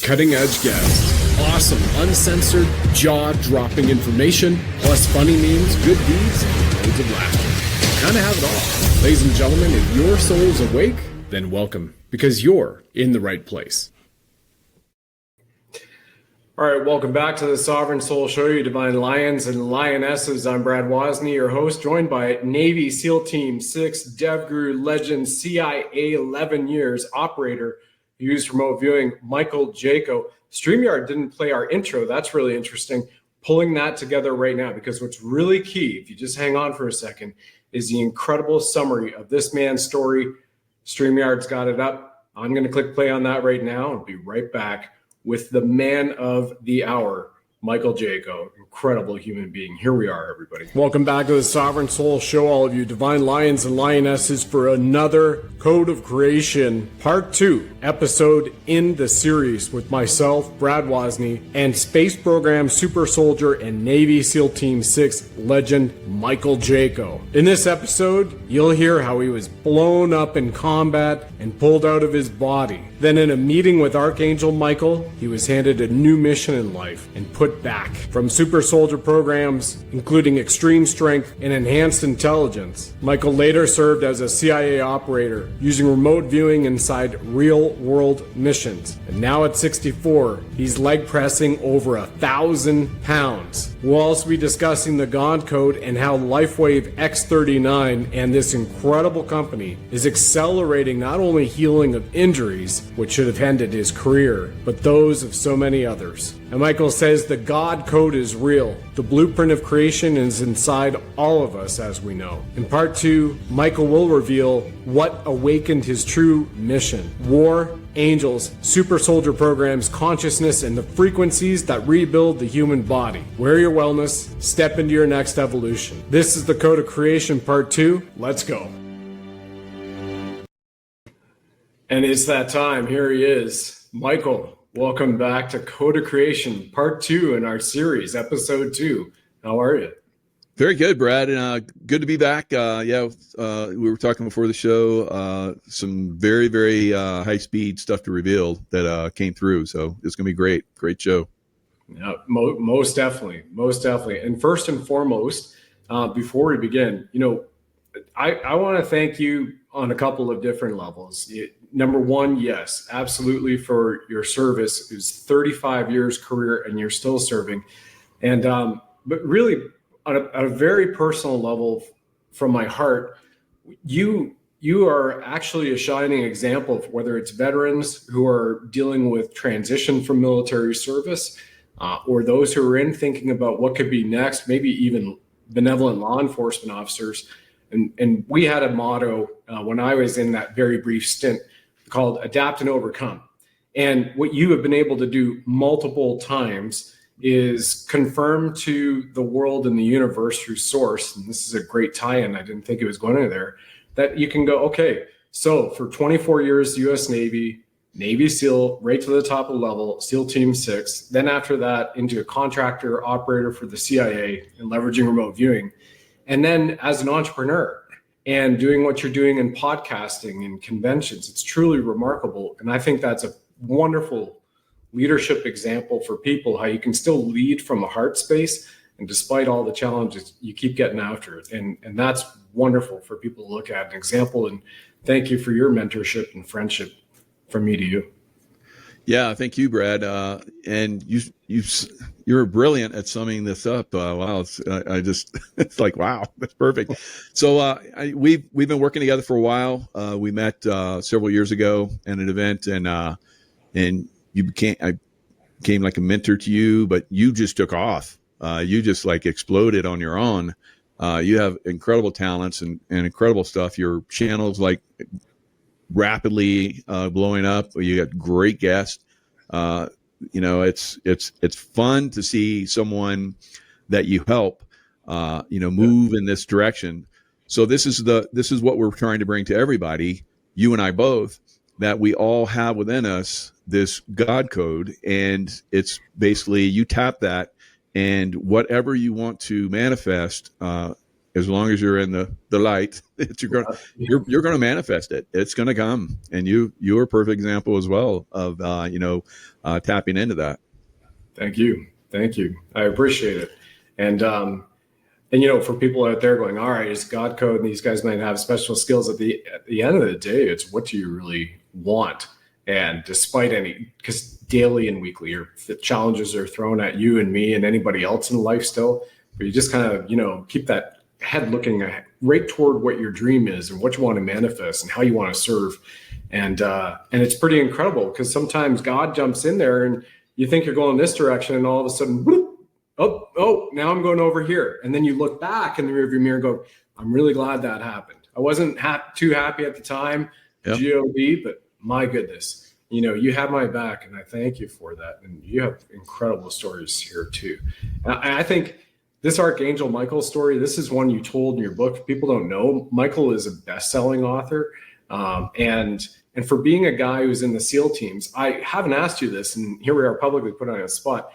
Cutting edge guests, awesome, uncensored, jaw-dropping information, plus funny memes, good deeds, and loads of laughter. Kind of have it all. Ladies and gentlemen, if your soul's awake, then welcome, because you're in the right place. All right, welcome back to the Sovereign Soul Show, you divine lions and lionesses. I'm Brad Wosney, your host, joined by Navy SEAL Team 6, DevGru legend, CIA 11 years, operator, who used remote viewing, Michael Jacob. StreamYard didn't play our intro. That's really interesting. Pulling that together right now, because what's really key, if you just hang on for a second, is the incredible summary of this man's story. StreamYard's got it up. I'm going to click play on that right now and be right back with the man of the hour, Michael Jacob. Incredible human being. Here we are, everybody. Welcome back to the Sovereign Soul Show, all of you divine lions and lionesses, for another Code of Creation, Part 2 episode in the series with myself, Brad Wosney, and Space Program Super Soldier and Navy SEAL Team 6 legend, Michael Jacob. In this episode, you'll hear how he was blown up in combat and pulled out of his body. Then in a meeting with Archangel Michael, he was handed a new mission in life and put back from super soldier programs, including extreme strength and enhanced intelligence. Michael later served as a CIA operator, using remote viewing inside real-world missions. And now at 64, he's leg pressing over 1,000 pounds. We'll also be discussing the God Code and how LifeWave X39 and this incredible company is accelerating not only healing of injuries, which should have ended his career, but those of so many others. And Michael says the God Code is real. The blueprint of creation is inside all of us, as we know. In part 2, Michael will reveal what awakened his true mission: war, angels, super soldier programs, consciousness, and the frequencies that rebuild the human body. Wear your wellness, step into your next evolution. This is the Code of Creation Part 2. Let's go. And it's that time. Here he is. Michael, welcome back to Code of Creation Part 2 in our series, Episode 2. How are you? Very good, Brad. Good to be back. We were talking before the show. Some very, very high-speed stuff to reveal that came through. So it's going to be great. Great show. Yeah, most definitely. Most definitely. And first and foremost, before we begin, I want to thank you on a couple of different levels. Number one, yes, absolutely, for your service. It was 35 years career and you're still serving. And but really, on a very personal level, from my heart, you are actually a shining example of whether it's veterans who are dealing with transition from military service, or those who are in thinking about what could be next, maybe even benevolent law enforcement officers. And we had a motto when I was in that very brief stint called Adapt and Overcome. And what you have been able to do multiple times is confirm to the world and the universe through source, and this is a great tie-in, I didn't think it was going in there, that you can go, okay, so for 24 years, U.S. Navy SEAL, right to the top of the level, SEAL Team 6, then after that into a contractor operator for the CIA and leveraging remote viewing, and then as an entrepreneur and doing what you're doing in podcasting and conventions. It's truly remarkable. And I think that's a wonderful leadership example for people, how you can still lead from a heart space. And despite all the challenges, you keep getting after it. And that's wonderful for people to look at, an example. And thank you for your mentorship and friendship from me to you. Yeah, thank you, Brad. And you're brilliant at summing this up. Wow, it's like, wow, that's perfect. So we've been working together for a while. We met several years ago at an event, and I became like a mentor to you, but you just took off. You just like exploded on your own. You have incredible talents and incredible stuff. Your channel's like rapidly blowing up. You got great guests. It's fun to see someone that you help move in this direction. So this is what we're trying to bring to everybody, you and I both, that we all have within us this God code, and it's basically you tap that, and whatever you want to manifest as long as you're in the light, you're going to manifest it. It's going to come. And you're a perfect example as well of, tapping into that. Thank you. I appreciate it. And for people out there going, all right, it's God code and these guys might have special skills, at the end of the day, it's what do you really want? And despite because daily and weekly the challenges are thrown at you and me and anybody else in life still, but you just kind of, keep that head looking right toward what your dream is and what you want to manifest and how you want to serve. And it's pretty incredible because sometimes God jumps in there and you think you're going this direction and all of a sudden, whoop, oh, now I'm going over here. And then you look back in the rearview mirror and go, I'm really glad that happened. I wasn't too happy at the time, yep. God, but my goodness, you have my back and I thank you for that. And you have incredible stories here too. And I think this Archangel Michael story, this is one you told in your book. People don't know. Michael is a best-selling author. And for being a guy who's in the SEAL teams, I haven't asked you this, and here we are publicly put on a spot.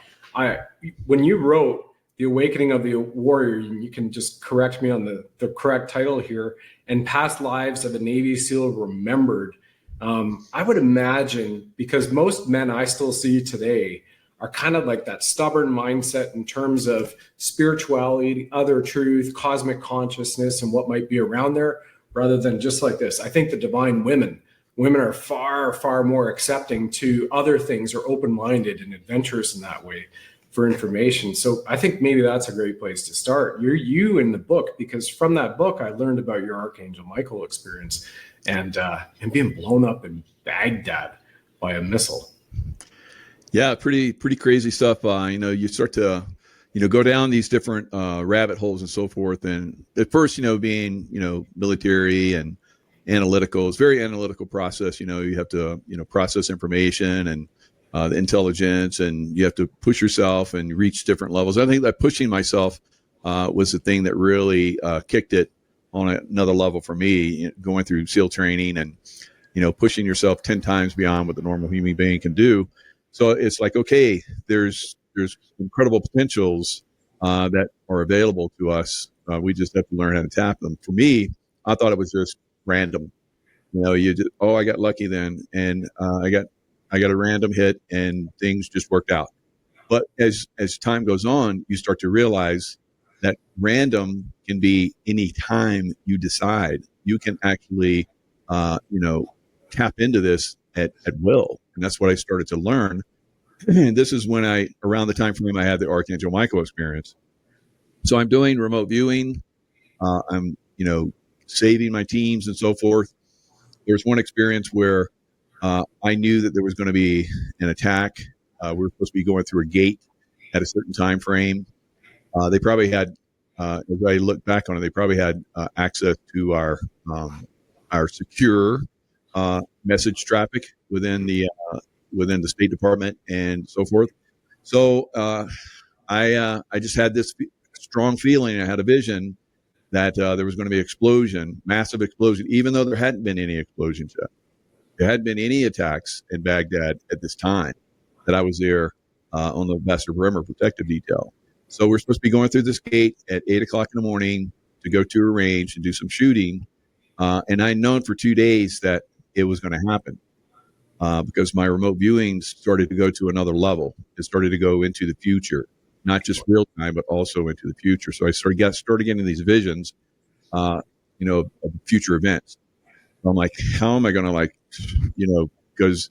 When you wrote The Awakening of the Warrior, you can just correct me on the correct title here, and Past Lives of a Navy SEAL Remembered. I would imagine, because most men I still see today are kind of like that stubborn mindset in terms of spirituality, other truth, cosmic consciousness, and what might be around there, rather than just like this. I think the divine women are far, far more accepting to other things, or open-minded and adventurous in that way for information. So I think maybe that's a great place to start. You're you in the book, because from that book, I learned about your Archangel Michael experience and being blown up in Baghdad by a missile. Yeah, pretty crazy stuff. You start to, go down these different rabbit holes and so forth. And at first, being, military and analytical, it's a very analytical process. You have to, process information and the intelligence, and you have to push yourself and reach different levels. I think that pushing myself was the thing that really kicked it on another level for me, going through SEAL training and, pushing yourself 10 times beyond what the normal human being can do. So it's like, okay, there's incredible potentials that are available to us. We just have to learn how to tap them. For me, I thought it was just random. I got lucky then, and I got a random hit, and things just worked out. But as time goes on, you start to realize that random can be any time you decide. You can actually, tap into this at will. And that's what I started to learn. And this is when around the time frame I had the Archangel Michael experience. So I'm doing remote viewing. I'm, saving my teams and so forth. There's one experience where I knew that there was going to be an attack. We were supposed to be going through a gate at a certain time frame. They probably had, as I look back on it, they probably had access to our secure message traffic within the State Department and so forth. So I just had this strong feeling. I had a vision that there was going to be an explosion, massive explosion, even though there hadn't been any explosions yet. There hadn't been any attacks in Baghdad at this time that I was there on the Vassar Perimeter Protective Detail. So we're supposed to be going through this gate at 8 o'clock in the morning to go to a range and do some shooting. And I'd known for 2 days that it was going to happen because my remote viewing started to go to another level. It started to go into the future, not just real time, but also into the future. So I started getting these visions, of future events. So I'm like, how am I going to because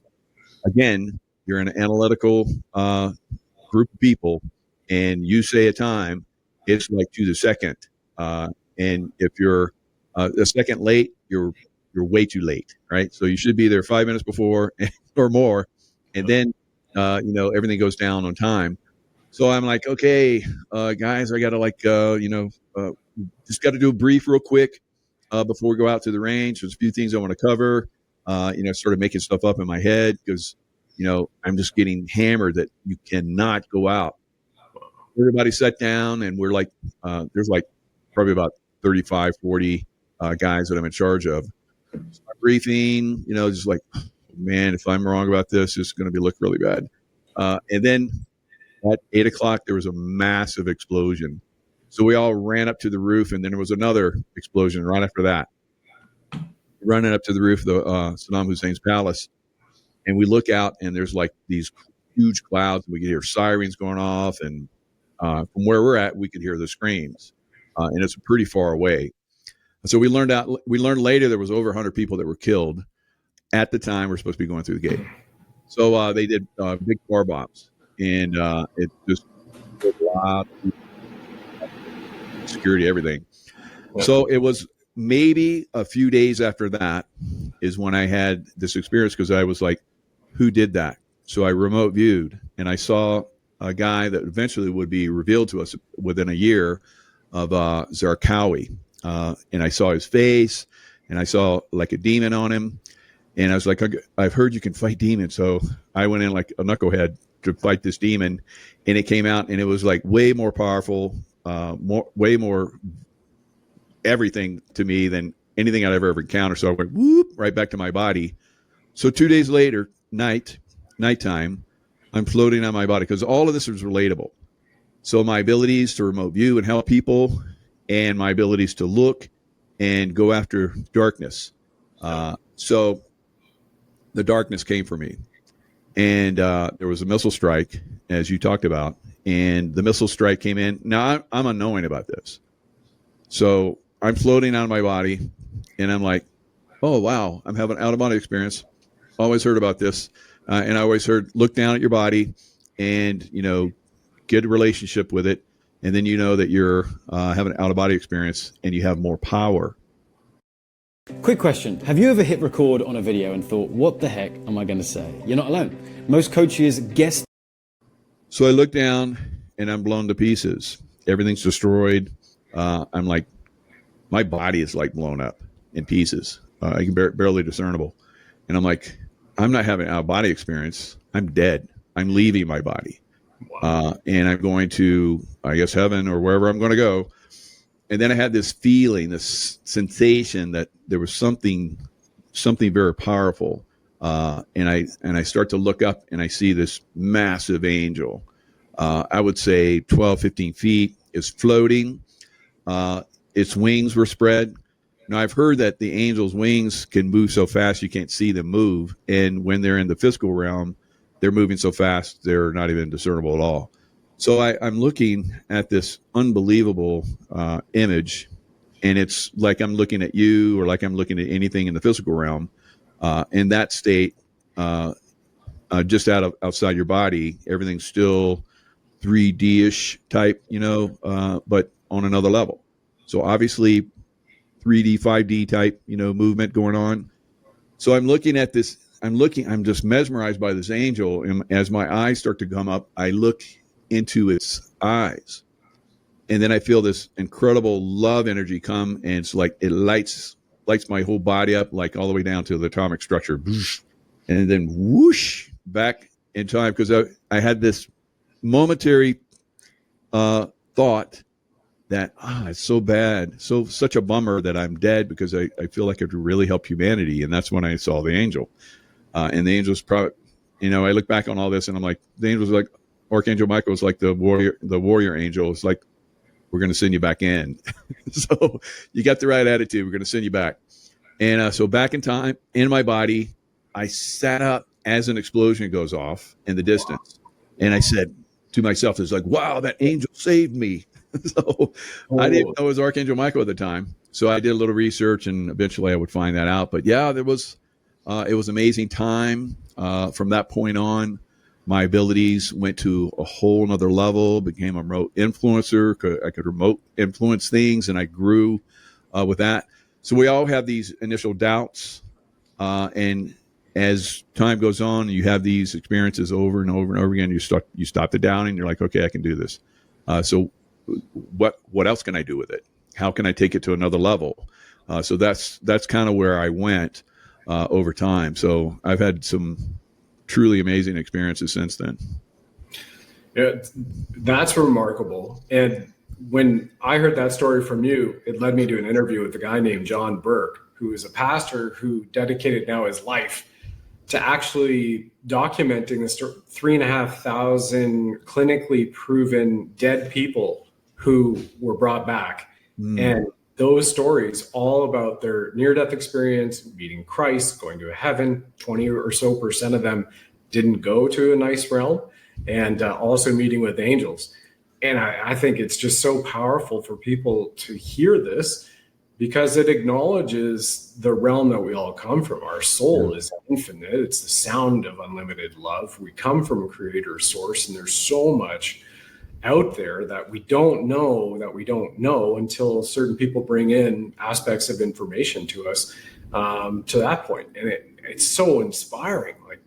again, you're an analytical group of people, and you say a time, it's like to the second. And if you're a second late, you're way too late, right? So you should be there 5 minutes before or more, and then everything goes down on time. So I'm like, okay, guys, I got to just got to do a brief real quick before we go out to the range. There's a few things I want to cover. Sort of making stuff up in my head because I'm just getting hammered that you cannot go out. Everybody sat down, and we're like, there's like probably about 35, 40 guys that I'm in charge of. So I'm briefing, just like, man, if I'm wrong about this, it's going to look really bad. And then at 8 o'clock, there was a massive explosion. So we all ran up to the roof, and then there was another explosion right after that. Running up to the roof of the Saddam Hussein's palace, and we look out, and there's like these huge clouds. We could hear sirens going off, and from where we're at, we could hear the screams, and it's pretty far away. So we learned later there was over 100 people that were killed at the time we're supposed to be going through the gate. So they did big car bombs, and it just was loud, security, everything. So it was maybe a few days after that is when I had this experience, because I was like, who did that? So I remote viewed, and I saw a guy that eventually would be revealed to us within a year of Zarqawi. And I saw his face, and I saw like a demon on him. And I was like, I've heard you can fight demons. So I went in like a knucklehead to fight this demon, and it came out, and it was like way more powerful, way more everything to me than anything I'd ever encountered. So I went whoop right back to my body. So 2 days later, nighttime, I'm floating on my body, because all of this was relatable. So my abilities to remote view and help people, and my abilities to look and go after darkness. So the darkness came for me, and there was a missile strike, as you talked about, and the missile strike came in. Now I'm unknowing about this. So I'm floating on my body, and I'm like, oh, wow, I'm having an out-of-body experience. Always heard about this. And I always heard, look down at your body and, get a relationship with it. And then you know that you're having an out-of-body experience and you have more power. Quick question. Have you ever hit record on a video and thought, what the heck am I going to say? You're not alone. Most coaches guess. So I look down and I'm blown to pieces. Everything's destroyed. I'm like, my body is like blown up in pieces. I can barely discernible. And I'm like, I'm not having an out-of-body experience. I'm dead. I'm leaving my body. Wow. And I'm going to, I guess, heaven or wherever I'm going to go. And then I had this feeling, this sensation that there was something very powerful. And I start to look up, and I see this massive angel. I would say 12, 15 feet, is floating. Its wings were spread. Now, I've heard that the angel's wings can move so fast you can't see them move. And when they're in the physical realm, they're moving so fast, they're not even discernible at all. So I'm looking at this unbelievable image, and it's like I'm looking at you, or like I'm looking at anything in the physical realm. In that state, just outside your body, everything's still 3D-ish type, but on another level. So obviously 3D, 5D type, movement going on. So I'm looking at this, I'm just mesmerized by this angel. And as my eyes start to come up, I look into its eyes. And then I feel this incredible love energy come, and it's like it lights my whole body up, like all the way down to the atomic structure. And then whoosh back in time, because I had this momentary thought that it's so bad, such a bummer that I'm dead, because I feel like I could really help humanity. And that's when I saw the angel. And the angel's probably, I look back on all this, and I'm like, the angel's like, Archangel Michael was like the warrior angel. It's like, we're going to send you back in. So you got the right attitude. We're going to send you back. And so back in time, in my body, I sat up as an explosion goes off in the distance. And I said to myself, it's like, wow, that angel saved me. So I didn't know it was Archangel Michael at the time. So I did a little research, and eventually I would find that out. But yeah, it was amazing time. From that point on, my abilities went to a whole nother level, became a remote influencer. I could remote influence things, and I grew with that. So we all have these initial doubts. And as time goes on, you have these experiences over and over and over again. You stop the doubting. You're like, okay, I can do this. So what else can I do with it? How can I take it to another level? So that's kind of where I went over time. So I've had some truly amazing experiences since then. Yeah, that's remarkable. And when I heard that story from you, it led me to an interview with a guy named John Burke, who is a pastor who dedicated now his life to actually documenting the 3,500 clinically proven dead people who were brought back. And those stories, all about their near-death experience, meeting Christ, going to a heaven, 20 or so % of them didn't go to a nice realm, and also meeting with angels. And I think it's just so powerful for people to hear this, because it acknowledges the realm that we all come from. Our soul is infinite. It's the sound of unlimited love. We come from a creator source, and there's so much out there that we don't know until certain people bring in aspects of information to us to that point. And it's so inspiring. Like,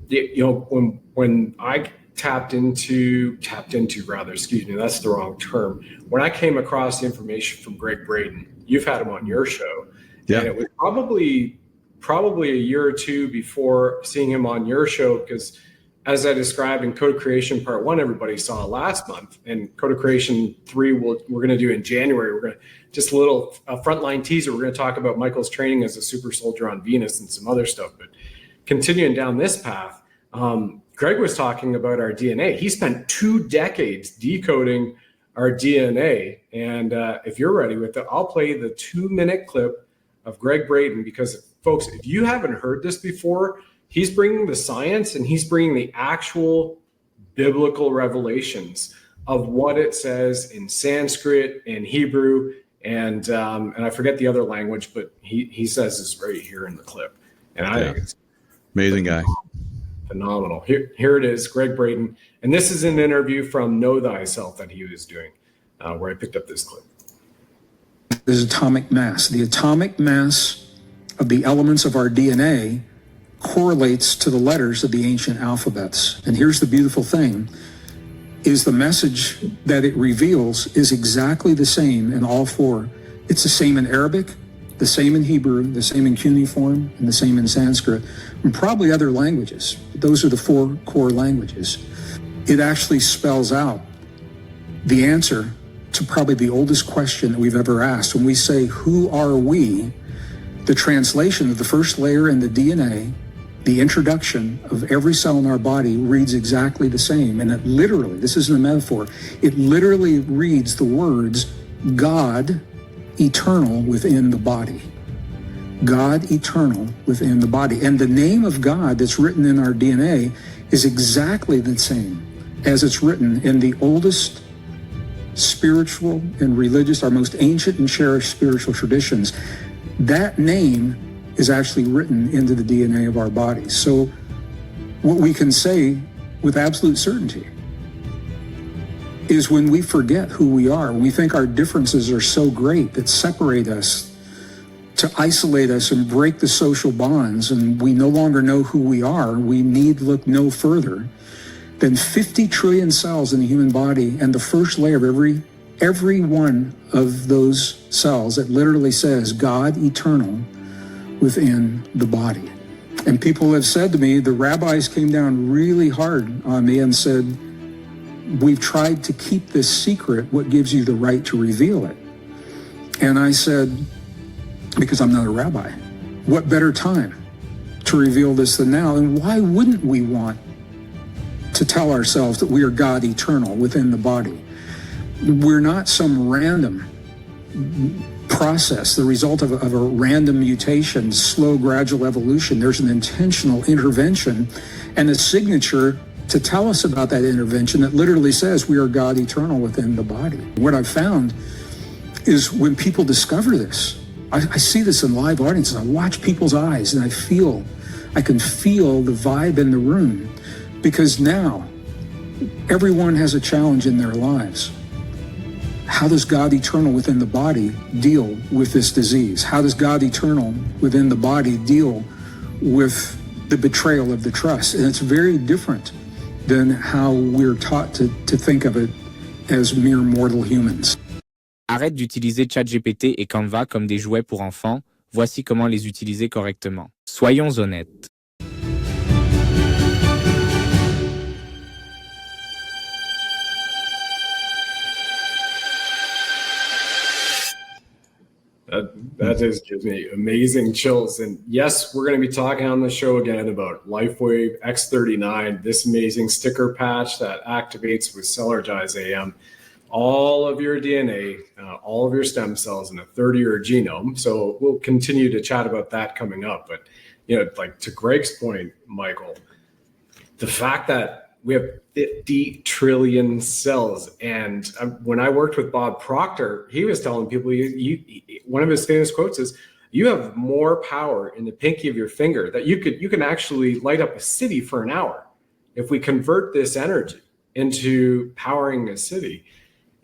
you know, when I tapped into rather, excuse me, that's the wrong term. When I came across the information from Gregg Braden, you've had him on your show. Yeah. And it was probably a year or two before seeing him on your show, because as I described in Code of Creation Part 1, everybody saw last month, and Code of Creation 3 we're going to do in January. We're going to just a little frontline teaser. We're going to talk about Michael's training as a super soldier on Venus and some other stuff. But continuing down this path, Gregg was talking about our DNA. He spent 2 decades decoding our DNA. And if you're ready with it, I'll play the 2-minute clip of Gregg Braden, because folks, if you haven't heard this before, he's bringing the science and he's bringing the actual biblical revelations of what it says in Sanskrit and Hebrew and I forget the other language, but he says this right here in the clip. And I think it's amazing guy. Phenomenal. Here it is, Gregg Braden. And this is an interview from Know Thyself that he was doing, where I picked up this clip. There's atomic mass. The atomic mass of the elements of our DNA correlates to the letters of the ancient alphabets. And here's the beautiful thing, is the message that it reveals is exactly the same in all 4. It's the same in Arabic, the same in Hebrew, the same in cuneiform, and the same in Sanskrit, and probably other languages. Those are the 4 core languages. It actually spells out the answer to probably the oldest question that we've ever asked. When we say, who are we? The translation of the first layer in the DNA, the introduction of every cell in our body, reads exactly the same. And it literally, this isn't a metaphor, it literally reads the words, God eternal within the body. God eternal within the body. And the name of God that's written in our DNA is exactly the same as it's written in the oldest spiritual and religious, our most ancient and cherished spiritual traditions. That name is actually written into the DNA of our bodies. So what we can say with absolute certainty is when we forget who we are, when we think our differences are so great that separate us, to isolate us and break the social bonds, and we no longer know who we are, we need look no further than 50 trillion cells in the human body, and the first layer of every one of those cells that literally says God eternal within the body. And people have said to me, the rabbis came down really hard on me and said, we've tried to keep this secret. What gives you the right to reveal it? And I said, because I'm not a rabbi, what better time to reveal this than now? And why wouldn't we want to tell ourselves that we are God eternal within the body? We're not some random process, the result of a random mutation, slow, gradual evolution. There's an intentional intervention and a signature to tell us about that intervention that literally says we are God eternal within the body. What I've found is when people discover this, I see this in live audiences, I watch people's eyes and I can feel the vibe in the room, because now everyone has a challenge in their lives. How does God eternal within the body deal with this disease? How does God eternal within the body deal with the betrayal of the trust? And it's very different than how we're taught to think of it as mere mortal humans. Arrête d'utiliser ChatGPT et Canva comme des jouets pour enfants. Voici comment les utiliser correctement. Soyons honnêtes. That just gives me amazing chills. And yes, we're going to be talking on the show again about LifeWave X39, this amazing sticker patch that activates with Cellargize AM all of your DNA, all of your stem cells in a 30-year genome. So we'll continue to chat about that coming up. But, like to Gregg's point, Michael, the fact that we have 50 trillion cells. And when I worked with Bob Proctor, he was telling people, one of his famous quotes is, you have more power in the pinky of your finger that you can actually light up a city for an hour if we convert this energy into powering a city.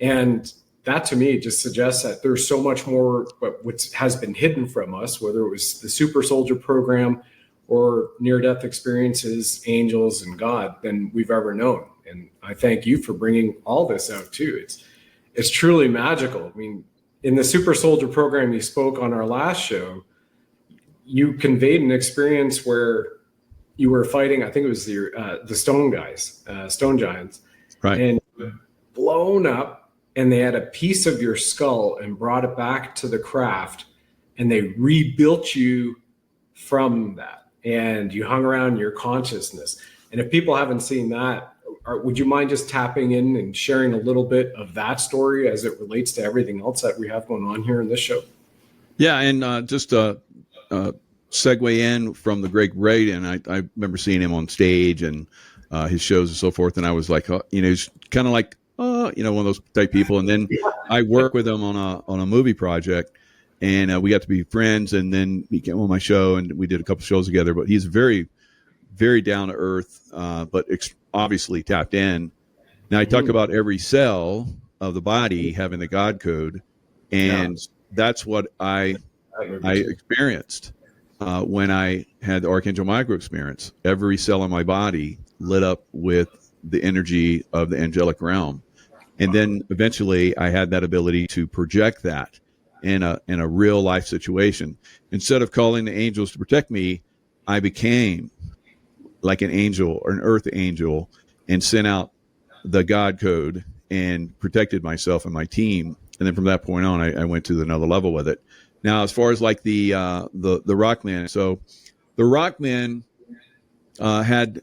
And that to me just suggests that there's so much more what has been hidden from us, whether it was the super soldier program or near-death experiences, angels, and God, than we've ever known. And I thank you for bringing all this out too. It's truly magical. I mean, in the super soldier program you spoke on our last show, you conveyed an experience where you were fighting, I think it was the stone guys, stone giants, right? And blown up, and they had a piece of your skull and brought it back to the craft, and they rebuilt you from that. And you hung around your consciousness. And if people haven't seen that, would you mind just tapping in and sharing a little bit of that story as it relates to everything else that we have going on here in this show? Yeah, and just segue in from the Gregg Braden, I remember seeing him on stage and his shows and so forth, and I was like, he's kind of like, one of those type people. And then I worked with him on a movie project, and we got to be friends. And then he came on my show, and we did a couple shows together. But he's very, very down to earth, but obviously tapped in. Now I talk about every cell of the body having the God code, and that's what I experienced when I had the Archangel Michael experience. Every cell in my body lit up with the energy of the angelic realm. And then eventually I had that ability to project that in a real life situation. Instead of calling the angels to protect me, I became like an angel or an earth angel and sent out the God code and protected myself and my team. And then from that point on, I went to another level with it. Now, as far as like the Rockman, so the Rockman had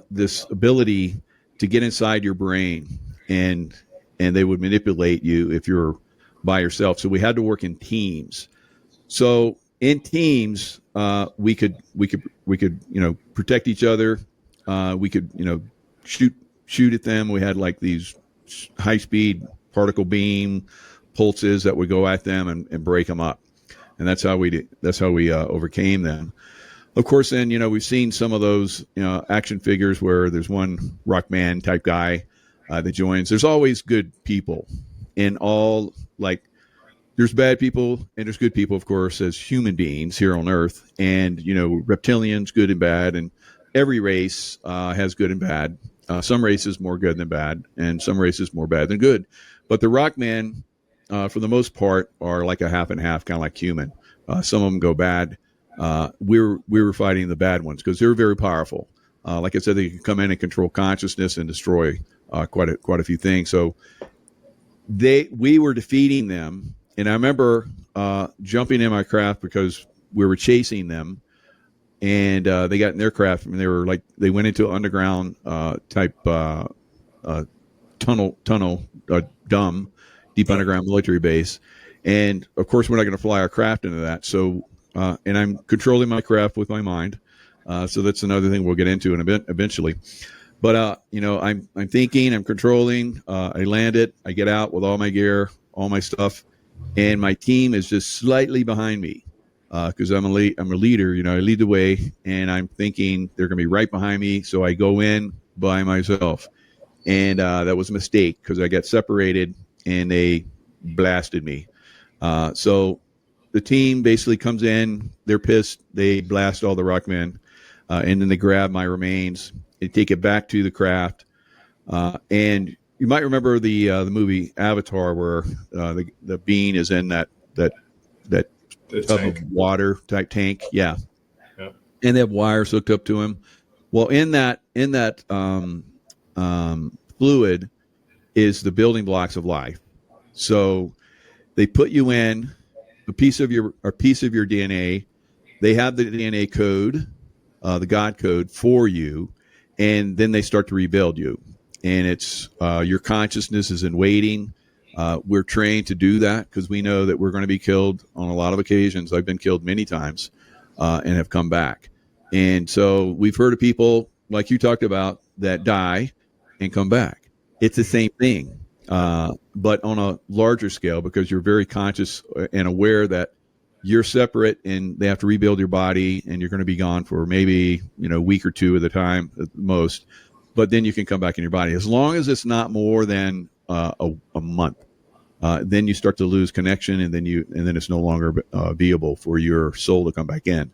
this ability to get inside your brain, and they would manipulate you if you're by yourself. So we had to work in teams. So in teams, we could protect each other. We could shoot at them. We had like these high speed particle beam pulses that would go at them and break them up. And that's how we overcame them. Of course, then, we've seen some of those, action figures where there's one Rockman type guy that joins. There's always good people in all, like, there's bad people and there's good people, of course, as human beings here on Earth. And, reptilians, good and bad. And every race has good and bad. Some races more good than bad, and some races more bad than good. But the Rockman, for the most part, are like a half and half, kind of like human. Some of them go bad. We were fighting the bad ones because they're very powerful. Like I said, they can come in and control consciousness and destroy quite a few things. So we were defeating them, and I remember jumping in my craft because we were chasing them, and they got in their craft, and they went into underground type tunnel, deep underground military base. And of course, we're not going to fly our craft into that. So, and I'm controlling my craft with my mind. So that's another thing we'll get into in a bit eventually. But, I'm thinking, I'm controlling, I land it, I get out with all my gear, all my stuff, and my team is just slightly behind me. Cause I'm a leader, I lead the way, and I'm thinking they're going to be right behind me. So I go in by myself, and, that was a mistake because I got separated and they blasted me. So the team basically comes in, they're pissed, they blast all the Rockmen, and then they grab my remains and take it back to the craft. And you might remember the movie Avatar, where the being is in that tub of water type tank. Yeah. And they have wires hooked up to him. Well, in that fluid is the building blocks of life. So they put you in a piece of your DNA. They have the DNA code, the God code for you, and then they start to rebuild you. And it's your consciousness is in waiting. We're trained to do that because we know that we're going to be killed on a lot of occasions. I've been killed many times and have come back. And so we've heard of people like you talked about that die and come back. It's the same thing, but on a larger scale, because you're very conscious and aware that you're separate and they have to rebuild your body and you're going to be gone for maybe, a week or two at a time at most, but then you can come back in your body. As long as it's not more than a month, then you start to lose connection and then it's no longer viable for your soul to come back in.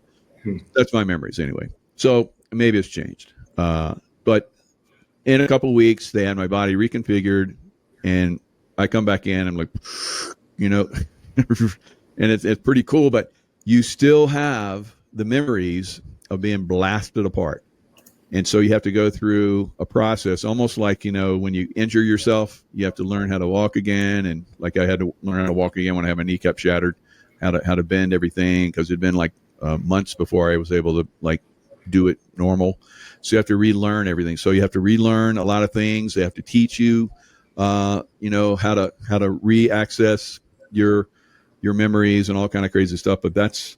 That's my memories anyway. So maybe it's changed. But in a couple of weeks, they had my body reconfigured and I come back in. I'm like, and it's pretty cool, but you still have the memories of being blasted apart. And so you have to go through a process, almost like, when you injure yourself, you have to learn how to walk again. And like I had to learn how to walk again when I had my kneecap shattered, how to bend everything, because it'd been like months before I was able to do it normal. So you have to relearn everything. So you have to relearn a lot of things. They have to teach you, how to re-access your memories and all kind of crazy stuff. But This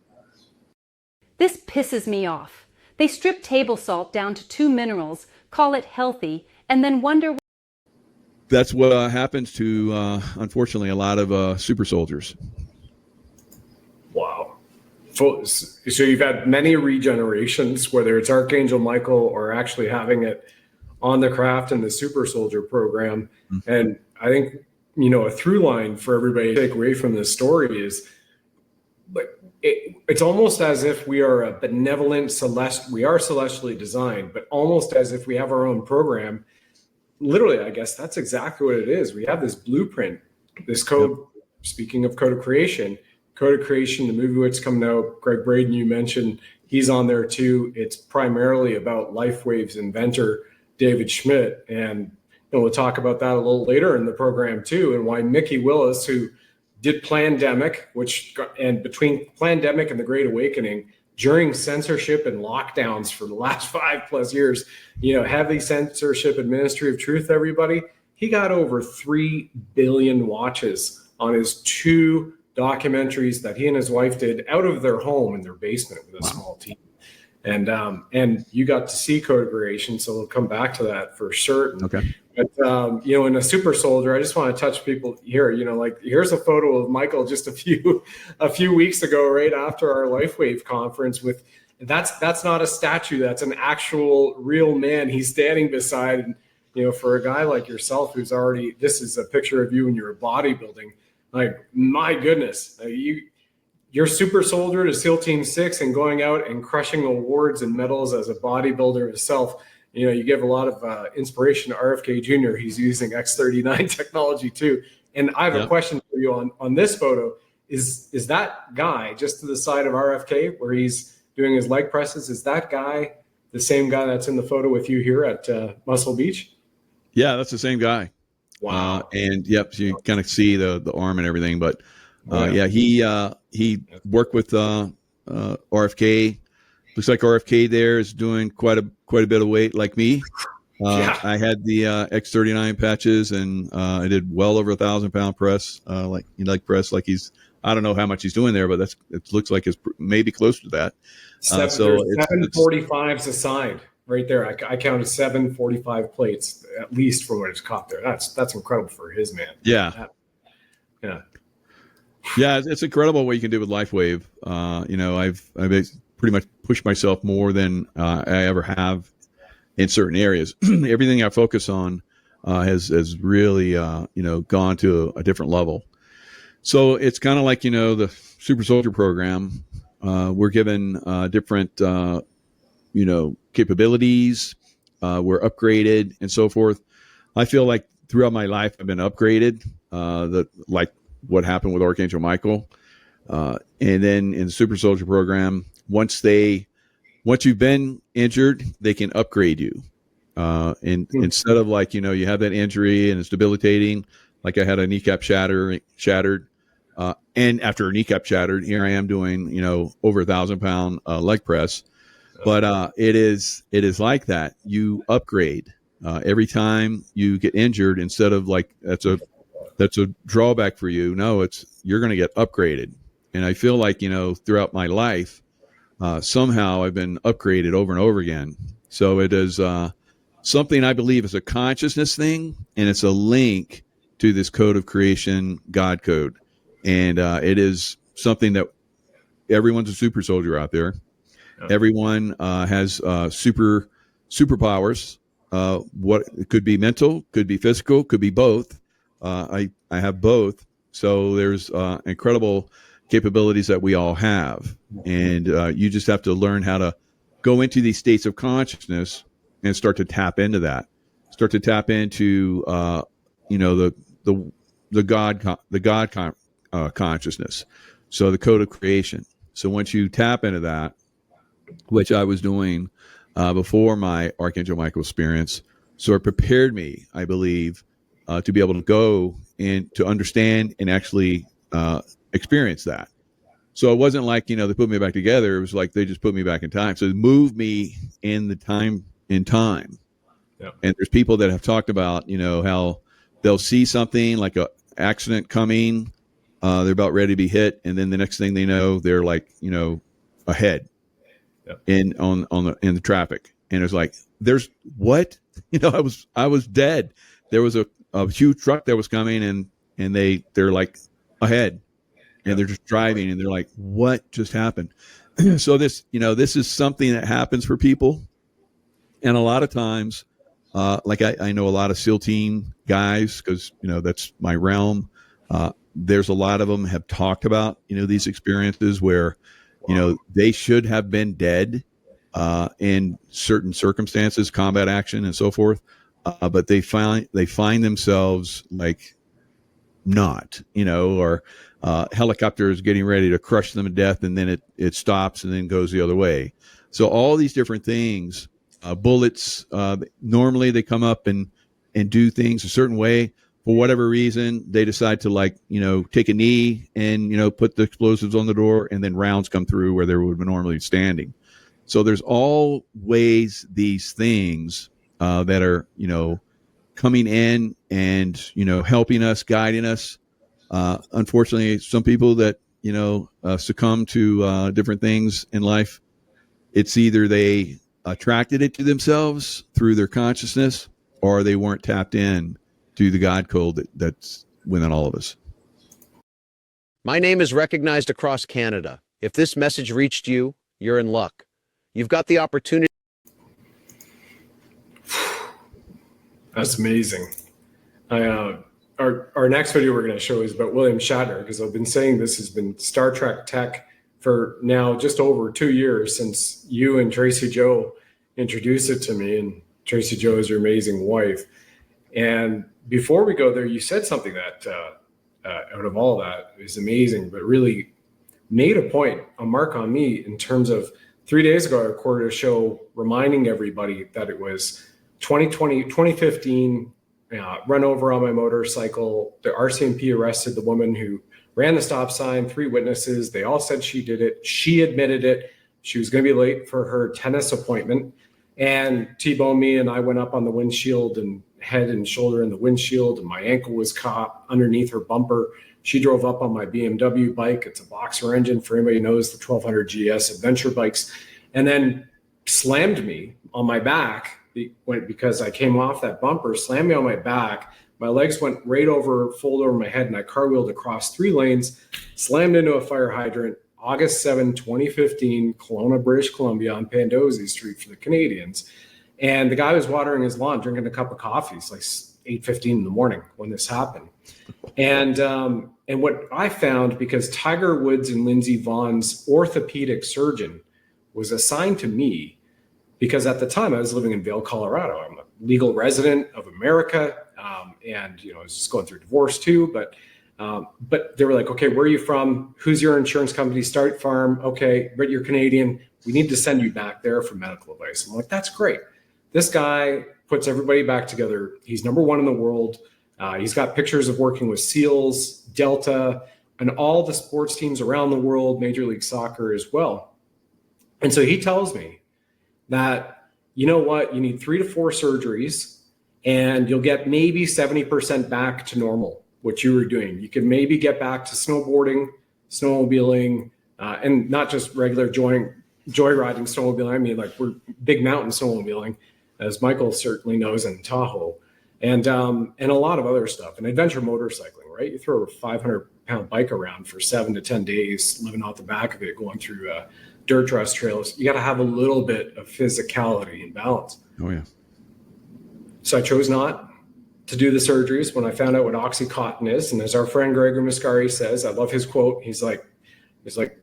pisses me off. They strip table salt down to 2 minerals, call it healthy, and then wonder. That's what happens to, unfortunately, a lot of super soldiers. Wow. So you've had many regenerations, whether it's Archangel Michael or actually having it on the craft in the super soldier program. Mm-hmm. And I think, a through line for everybody to take away from this story is it's almost as if we are a benevolent we are celestially designed, but almost as if we have our own program. Literally, I guess that's exactly what it is. We have this blueprint, this code. Yep. Speaking of Code of Creation, the movie that's coming out, Gregg Braden, you mentioned, he's on there too. It's primarily about LifeWave's inventor, David Schmidt. And we'll talk about that a little later in the program too, and why Mickey Willis, who did Plandemic, and between Plandemic and the Great Awakening, during censorship and lockdowns for the last 5+ years, heavy censorship and Ministry of Truth, everybody, he got over 3 billion watches on his 2 documentaries that he and his wife did out of their home in their basement with a small team. And you got to see Code of Creation, so we'll come back to that for certain. Okay. But in a super soldier, I just want to touch people here. Here's a photo of Michael just a few weeks ago, right after our LifeWave conference. That's not a statue, that's an actual real man he's standing beside. And for a guy like yourself, who's already, this is a picture of you when you're bodybuilding. Like, my goodness, you're super soldier to SEAL Team 6 and going out and crushing awards and medals as a bodybuilder yourself. You give a lot of inspiration to RFK Jr. He's using X39 technology too. And I have a question for you on this photo. Is that guy just to the side of RFK where he's doing his leg presses? Is that guy the same guy that's in the photo with you here at Muscle Beach? Yeah, that's the same guy. Wow. And yep, so you kind of see the arm and everything, but he worked with RFK. Looks like RFK there is doing quite a bit of weight like me. I had the X39 patches and I did well over 1,000-pound press, leg press. Like I don't know how much he's doing there, but it looks like it's maybe close to that. So 745s aside. Right there, I counted 745 plates at least for what it's caught there. That's incredible for his man. Yeah. It's incredible what you can do with LifeWave. I've pretty much pushed myself more than I ever have in certain areas. Everything I focus on has really gone to a different level. So it's kind of like the Super Soldier program. We're given different capabilities, we're upgraded and so forth. I feel like throughout my life I've been upgraded, like what happened with Archangel Michael. And then in the Super Soldier program, once you've been injured, they can upgrade you. Instead of you have that injury and it's debilitating, like I had a kneecap shattered. And after a kneecap shattered, here I am doing, over 1,000-pound leg press. But it is like that. You upgrade every time you get injured. Instead of that's a that's a drawback for you. No, you're going to get upgraded. And I feel like, throughout my life, somehow I've been upgraded over and over again. So it is something I believe is a consciousness thing, and it's a link to this code of creation, God code. And it is something that everyone's a super soldier out there. Yeah. Everyone has superpowers. What it could be mental, could be physical, could be both. I have both. So there's incredible capabilities that we all have. And you just have to learn how to go into these states of consciousness and start to tap into that. Start to tap into the God consciousness. So the code of creation. So once you tap into that, which I was doing before my Archangel Michael experience, so it prepared me, I believe, to be able to go and to understand and actually experience that. So it wasn't like, they put me back together. It was like they just put me back in time. So it moved me in time. Yeah. And there's people that have talked about, how they'll see something like a accident coming. They're about ready to be hit. And then the next thing they know, they're like, ahead. Yep. In the traffic. And it's like, there's what? I was dead. There was a huge truck that was coming and they're like ahead. And they're just driving and they're like, what just happened? So this is something that happens for people. And a lot of times, like I know a lot of SEAL team guys, because, that's my realm. There's a lot of them have talked about, these experiences where, they should have been dead in certain circumstances, combat action and so forth. But they find themselves like not, or helicopters getting ready to crush them to death, and then it stops and then goes the other way. So all these different things, bullets, normally they come up and do things a certain way. For whatever reason, they decide to take a knee and, put the explosives on the door, and then rounds come through where they would be normally standing. So there's always these things that are, coming in and, helping us, guiding us. Unfortunately, some people that, succumb to different things in life, it's either they attracted it to themselves through their consciousness, or they weren't tapped in to the God code that's within all of us. My name is recognized across Canada. If this message reached you, you're in luck. You've got the opportunity. That's amazing. Our next video we're going to show is about William Shatner, because I've been saying this has been Star Trek tech for now just over 2 years since you and Tracy Joe introduced it to me, and Tracy Joe is your amazing wife. And before we go there, you said something that out of all that is amazing, but really made a point, a mark on me, in terms of 3 days ago, I recorded a show reminding everybody that it was 2015, run over on my motorcycle. The RCMP arrested the woman who ran the stop sign, 3 witnesses. They all said she did it. She admitted it. She was going to be late for her tennis appointment, and T-boned me, and I went up on the windshield and head and shoulder in the windshield, and my ankle was caught underneath her bumper. She drove up on my BMW bike. It's a boxer engine, for anybody who knows the 1200 GS adventure bikes, and then slammed me on my back because I came off that bumper, slammed me on my back. My legs went right over, fold over my head, and I car wheeled across 3 lanes, slammed into a fire hydrant, August 7, 2015, Kelowna, British Columbia, on Pandosy Street for the Canadians. And the guy was watering his lawn, drinking a cup of coffee. It's like 8:15 in the morning when this happened. And what I found, because Tiger Woods and Lindsey Vohn's orthopedic surgeon was assigned to me, because at the time I was living in Vail, Colorado. I'm a legal resident of America, and I was just going through divorce too. But they were like, okay, where are you from? Who's your insurance company? State Farm. Okay, but you're Canadian. We need to send you back there for medical advice. I'm like, that's great. This guy puts everybody back together. He's number 1 in the world. He's got pictures of working with SEALs, Delta, and all the sports teams around the world, Major League Soccer as well. And so he tells me that, you know what, you need 3 to 4 surgeries and you'll get maybe 70% back to normal what you were doing. You could maybe get back to snowboarding, snowmobiling, and not just regular joyriding snowmobiling. I mean, like, we're big mountain snowmobiling, as Michael certainly knows, in Tahoe, and a lot of other stuff, and adventure motorcycling, right? You throw a 500-pound bike around for 7 to 10 days, living off the back of it, going through dirt trust trails. You got to have a little bit of physicality and balance. Oh, yeah. So I chose not to do the surgeries when I found out what Oxycontin is. And as our friend Gregg Braden says, I love his quote. He's like,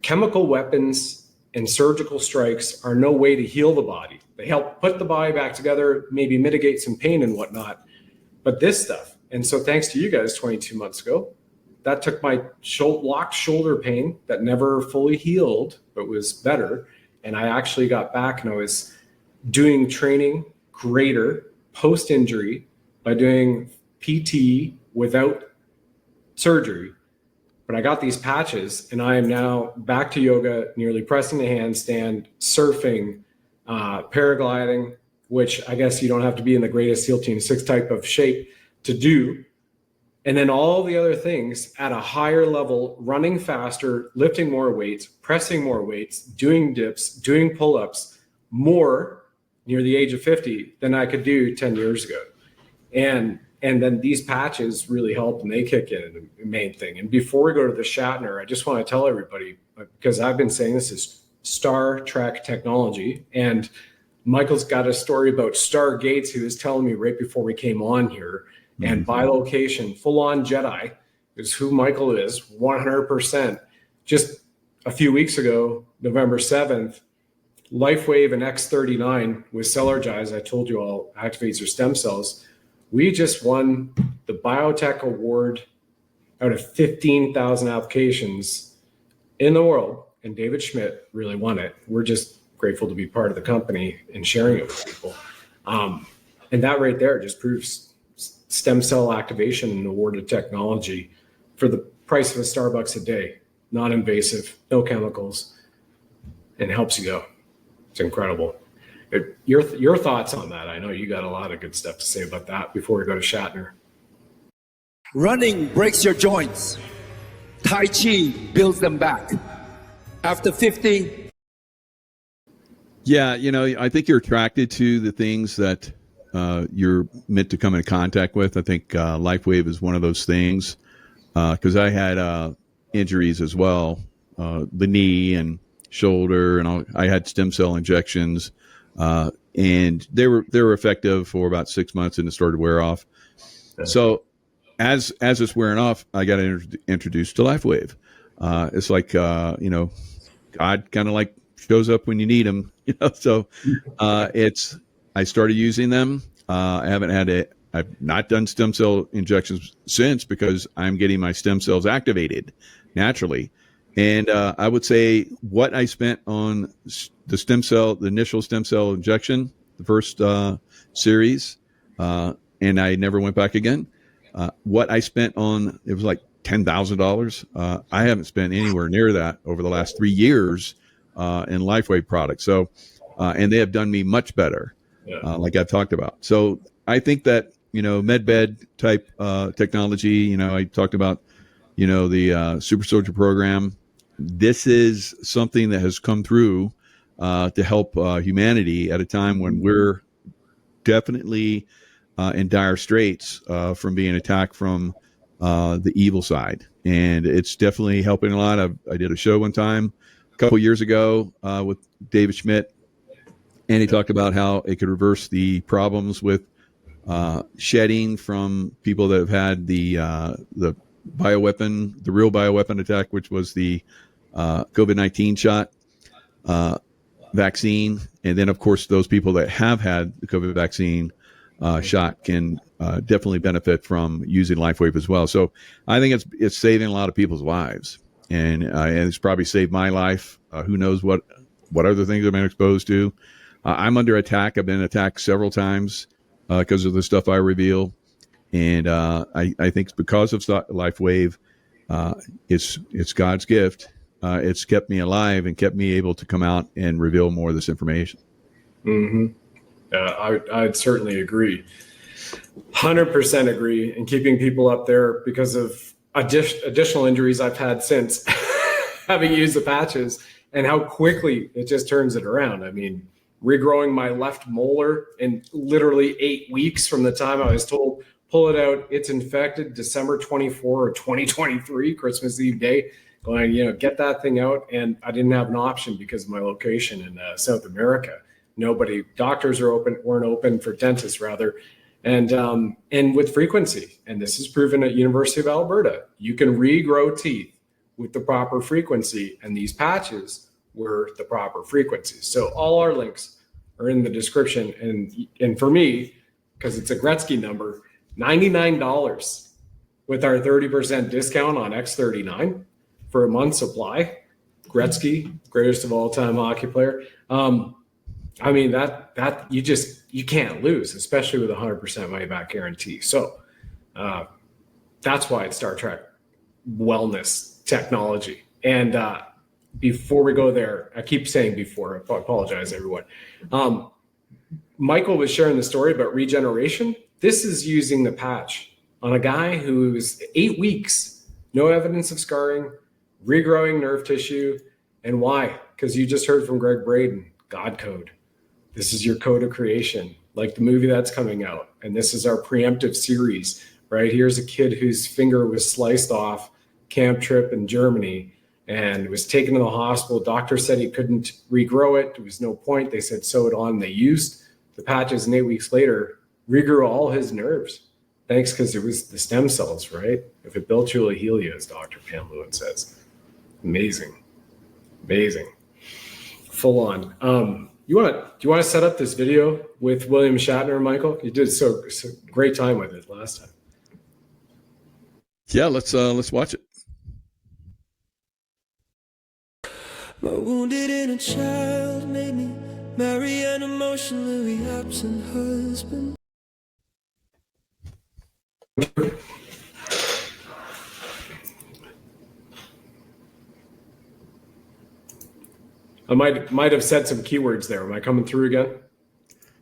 chemical weapons and surgical strikes are no way to heal the body. They help put the body back together, maybe mitigate some pain and whatnot. But this stuff, and so thanks to you guys 22 months ago, that took my locked shoulder pain that never fully healed, but was better. And I actually got back, and I was doing training greater post-injury by doing PT without surgery. But I got these patches, and I am now back to yoga, nearly pressing the handstand, surfing, paragliding, which I guess you don't have to be in the greatest SEAL Team 6 type of shape to do. And then all the other things at a higher level, running faster, lifting more weights, pressing more weights, doing dips, doing pull-ups, more near the age of 50 than I could do 10 years ago. And then these patches really help, and they kick in, the main thing. And before we go to the Shatner, I just want to tell everybody, because I've been saying this is Star Trek technology, and Michael's got a story about Stargates he was telling me right before we came on here. And by location, full-on Jedi is who Michael is, 100%. Just a few weeks ago, November 7th, LifeWave and X39 with Cellergize, I told you all, activates your stem cells. We just won the Biotech Award out of 15,000 applications in the world, and David Schmidt really won it. We're just grateful to be part of the company and sharing it with people. And that right there just proves stem cell activation and awarded technology for the price of a Starbucks a day, non-invasive, no chemicals, and helps you go. It's incredible. Your thoughts on that? I know you got a lot of good stuff to say about that before we go to Shatner. Running breaks your joints. Tai Chi builds them back. After 50. Yeah, I think you're attracted to the things that you're meant to come in contact with. I think LifeWave is one of those things, because I had injuries as well, the knee and shoulder, and I had stem cell injections, and they were effective for about 6 months, and it started to wear off. So as it's wearing off, I got introduced to LifeWave. It's like God kind of like shows up when you need him, So I started using them. I've not done stem cell injections since, because I'm getting my stem cells activated naturally. And I would say what I spent on the initial stem cell injection, the first series, and I never went back again. What I spent on, it was like $10,000. I haven't spent anywhere near that over the last 3 years in LifeWave products. So, and they have done me much better. Like I've talked about. So I think that, medbed type technology, I talked about, the Super Soldier program. This is something that has come through to help humanity at a time when we're definitely in dire straits from being attacked from the evil side. And it's definitely helping a lot. I did a show one time a couple years ago with David Schmidt, and he talked about how it could reverse the problems with shedding from people that have had the bioweapon, the real bioweapon attack, which was the COVID-19 shot vaccine. And then, of course, those people that have had the COVID vaccine shot can definitely benefit from using LifeWave as well. So I think it's saving a lot of people's lives, and it's probably saved my life. Who knows what other things I've been exposed to. I'm under attack. I've been attacked several times because of the stuff I reveal. And I think it's because of LifeWave. It's God's gift. It's kept me alive and kept me able to come out and reveal more of this information. Mm-hmm. I'd certainly agree. 100% agree. And keeping people up there because of additional injuries I've had since having used the patches, and how quickly it just turns it around. I mean, regrowing my left molar in literally 8 weeks from the time I was told, pull it out, it's infected, December 24 or 2023, Christmas Eve day, going, get that thing out. And I didn't have an option because of my location in South America. Doctors weren't open for dentists rather. And with frequency, and this is proven at University of Alberta, you can regrow teeth with the proper frequency, and these patches were the proper frequencies. So all our links are in the description. And for me, because it's a Gretzky number, $99 with our 30% discount on X39 for a month's supply. Gretzky, greatest of all time hockey player. I mean, that you can't lose, especially with 100% money back guarantee. So that's why it's Star Trek wellness technology. And before we go there, I keep saying before, I apologize, everyone. Michael was sharing the story about regeneration. This is using the patch on a guy who's 8 weeks, no evidence of scarring, regrowing nerve tissue. And why? Because you just heard from Gregg Braden, God code. This is your code of creation, like the movie that's coming out. And this is our preemptive series, right? Here's a kid whose finger was sliced off, camp trip in Germany, and was taken to the hospital. Doctor said he couldn't regrow it. There was no point. They said sew it on. They used the patches, and 8 weeks later, regrew all his nerves. Thanks, because it was the stem cells, right? If it built you, it'll heal you, as Dr. Pam Lewin says. Amazing. Full on. Do you want to set up this video with William Shatner, Michael? You did so great time with it last time. Yeah, let's watch it. My wounded inner child made me marry an emotionally absent husband. I might have said some keywords there. Am I coming through again?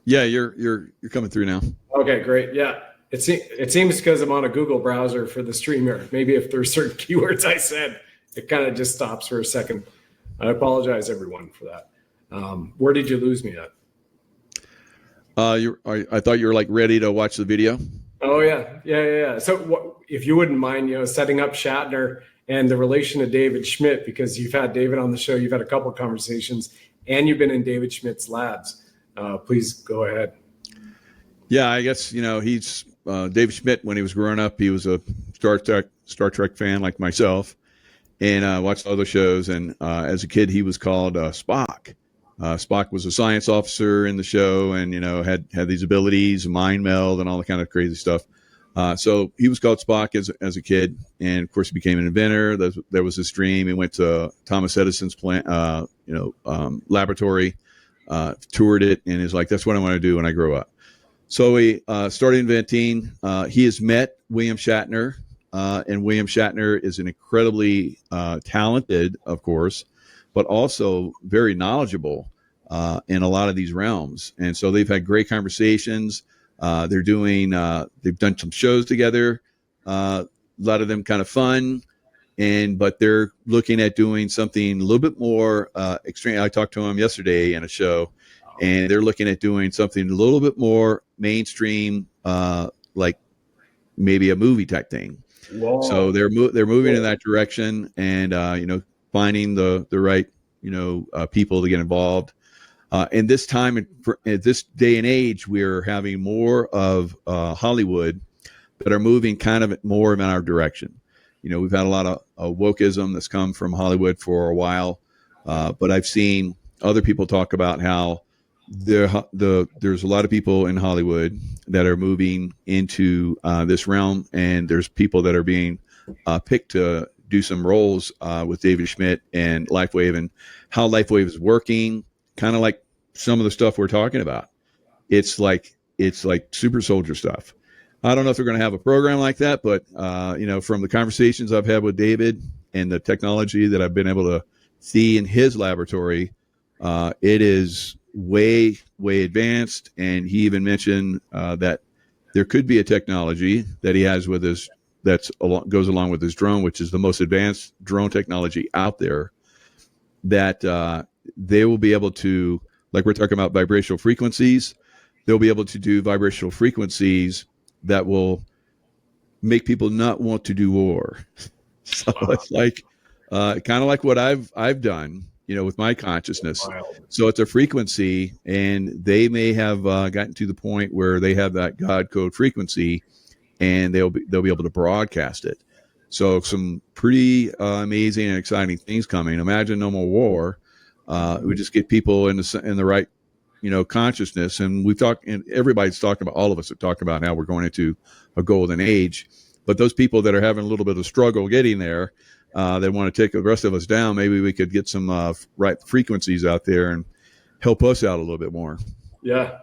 Yeah, you're coming through now. Okay, great. Yeah, it seems because I'm on a Google browser for the stream here. Maybe if there's certain keywords I said, it kind of just stops for a second. I apologize, everyone, for that. Where did you lose me at? I thought you were like ready to watch the video. Oh yeah. So if you wouldn't mind, setting up Shatner and the relation to David Schmidt, because you've had David on the show, you've had a couple of conversations, and you've been in David Schmidt's labs. Please go ahead. Yeah, I guess he's David Schmidt. When he was growing up, he was a Star Trek fan like myself, and watched other shows. And as a kid, he was called Spock. Spock was a science officer in the show, and had these abilities, mind meld, and all the kind of crazy stuff. So he was called Spock as a kid, and of course he became an inventor. There was his dream. He went to Thomas Edison's plant, laboratory, toured it, and is like, that's what I want to do when I grow up. So he started inventing. He has met William Shatner, and William Shatner is an incredibly talented, of course, but also very knowledgeable in a lot of these realms. And so they've had great conversations. They've done some shows together, a lot of them kind of fun, but they're looking at doing something a little bit more extreme. I talked to him yesterday in a show, and they're looking at doing something a little bit more mainstream, like maybe a movie type thing. Whoa. So they're moving in that direction, and finding the right people to get involved. And this time, at this day and age, we're having more of Hollywood that are moving kind of more in our direction. We've had a lot of wokeism that's come from Hollywood for a while, but I've seen other people talk about how there's a lot of people in Hollywood that are moving into this realm, and there's people that are being picked to do some roles with David Schmidt and LifeWave, and how LifeWave is working, kind of like some of the stuff we're talking about. It's like super soldier stuff. I don't know if they're going to have a program like that, but from the conversations I've had with David and the technology that I've been able to see in his laboratory, it is way advanced. And he even mentioned that there could be a technology that he has with his goes along with his drone, which is the most advanced drone technology out there, that they will be able to, like we're talking about vibrational frequencies, they'll be able to do vibrational frequencies that will make people not want to do war. So it's like kind of like what I've done, with my consciousness. So it's a frequency, and they may have gotten to the point where they have that God code frequency, and they'll be able to broadcast it. So some pretty amazing and exciting things coming. Imagine no more war. We just get people in the right, consciousness. And we've talked, and everybody's talking about, all of us are talking about how we're going into a golden age. But those people that are having a little bit of struggle getting there, they want to take the rest of us down. Maybe we could get some right frequencies out there and help us out a little bit more. Yeah.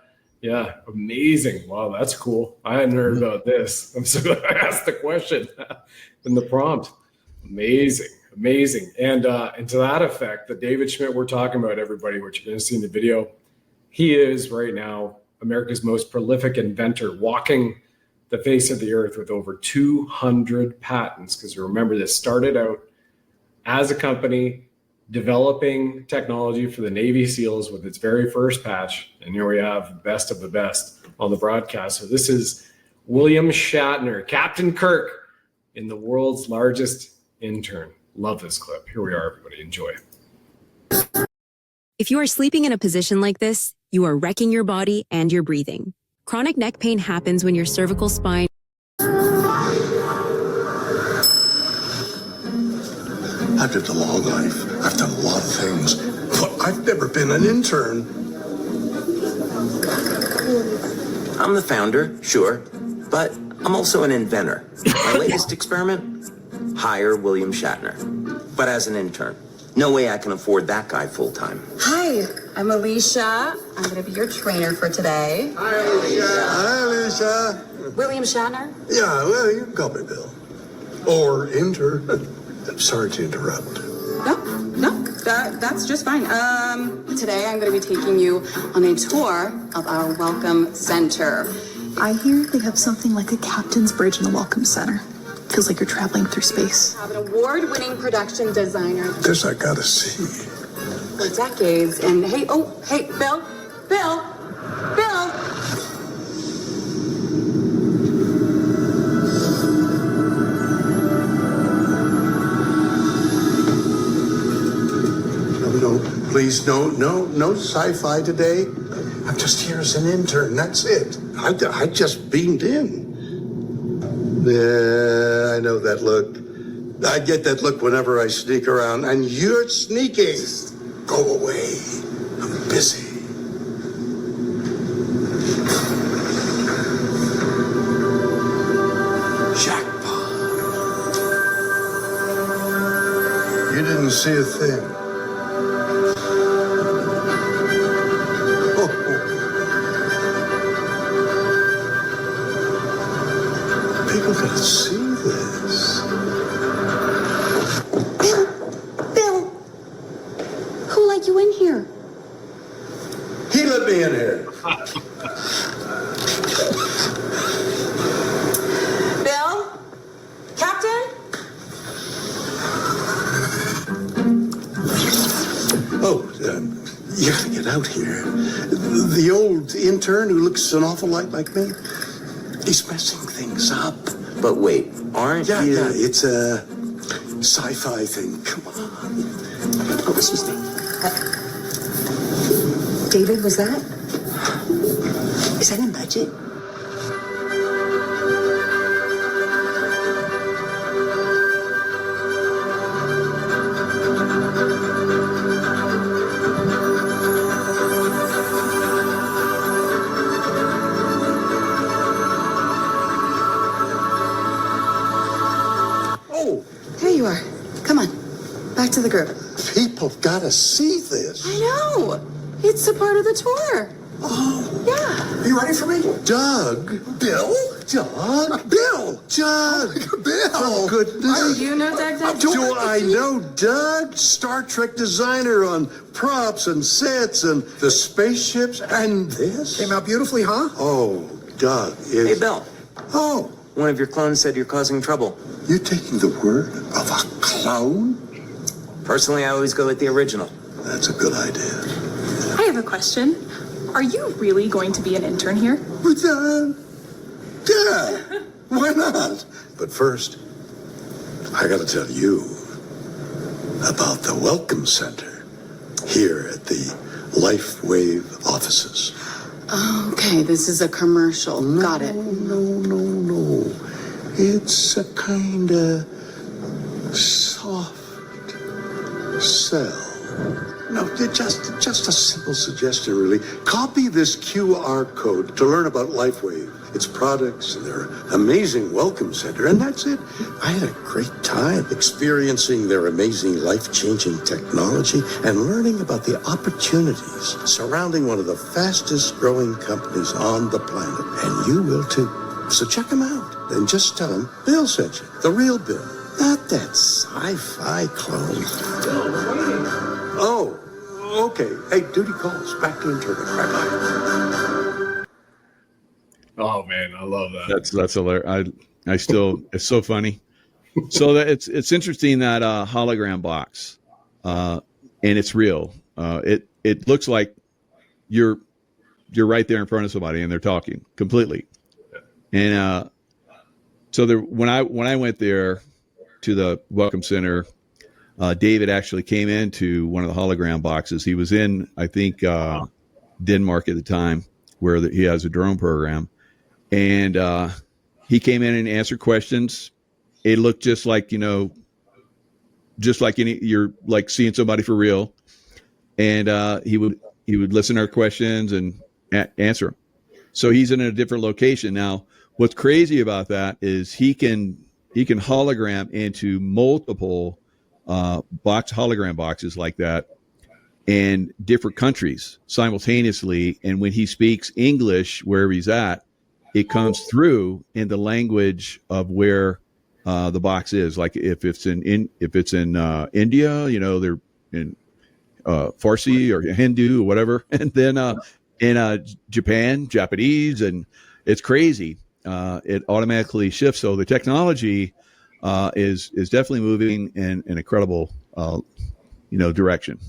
Amazing. Wow. That's cool. I hadn't heard about this. I'm so glad I asked the question in the prompt. Amazing. And to that effect, the David Schmidt we're talking about, everybody, which you're going to see in the video, he is right now America's most prolific inventor, walking the face of the earth with over 200 patents. Because remember, this started out as a company developing technology for the Navy SEALs with its very first patch. And here we have the best of the best on the broadcast. So this is William Shatner, Captain Kirk in the world's largest intern. Love this clip. Here we are, everybody. Enjoy. If you are sleeping in a position like this, you are wrecking your body and your breathing. Chronic neck pain happens when your cervical spine... I've lived a long life. I've done a lot of things, but I've never been an intern. I'm the founder, sure, but I'm also an inventor. My latest experiment? Hire William Shatner, but as an intern. No way I can afford that guy full-time. Hi, I'm Alicia. I'm going to be your trainer for today. Hi, Alicia. William Shatner? Yeah, well, you can call me Bill. Or intern. Sorry to interrupt. No, that's just fine. Today I'm going to be taking you on a tour of our Welcome Center. I hear they have something like a captain's bridge in the Welcome Center. Feels like you're traveling through space. I have an award-winning production designer. This I gotta see. For decades, and hey, Bill. No, please, no sci-fi today. I'm just here as an intern, that's it. I just beamed in. Yeah, I know that look. I get that look whenever I sneak around, and you're sneaking. Go away. I'm busy. Jackpot. You didn't see a thing. People gotta see this. Bill, who let you in here? He let me in here. Bill? Captain? Oh, you gotta get out here. The old intern who looks an awful lot like me, he's messing things up. But wait, aren't you... Yeah, it's a sci-fi thing. Come on. Oh, excuse me. David, was that? Is that in budget? Here you are. Come on. Back to the group. People gotta see this. I know. It's a part of the tour. Oh. Yeah. Are you ready for me? Doug. Bill. Doug. Bill. Doug. Bill. For goodness. Do you know Doug? Do I know Doug? Star Trek designer on props and sets and the spaceships and this. Came out beautifully, huh? Oh, Doug is... Hey, Bill. Oh. One of your clones said you're causing trouble. You're taking the word of a clone? Personally, I always go with the original. That's a good idea. I have a question. Are you really going to be an intern here? Yeah, why not? But first, I gotta tell you about the Welcome Center here at the LifeWave offices. Okay, this is a commercial. Got it. No. It's a kind of soft sell. No, just a simple suggestion, really. Copy this QR code to learn about LifeWave, its products, and their amazing welcome center, and that's it. I had a great time experiencing their amazing life-changing technology and learning about the opportunities surrounding one of the fastest-growing companies on the planet, and you will too. So check them out, and just tell them Bill sent you, the real Bill, not that sci-fi clone. Oh, okay. Hey, duty calls. Back to internet. Bye-bye. Oh man, I love that. That's hilarious. I still, it's so funny. So that it's interesting that hologram box, and it's real. It looks like you're right there in front of somebody and they're talking completely. And so when I went there to the Welcome Center, David actually came into one of the hologram boxes. He was in, I think, Denmark at the time, where he has a drone program. And he came in and answered questions. It looked just like, you're like seeing somebody for real. And he would listen to our questions and answer them. So he's in a different location. Now, what's crazy about that is he can hologram into multiple hologram boxes like that in different countries simultaneously. And when he speaks English wherever he's at, it comes through in the language of where the box is. Like if it's in India, they're in Farsi or Hindu or whatever, and then in Japan, Japanese, and it's crazy. It automatically shifts. So the technology is definitely moving in an incredible direction.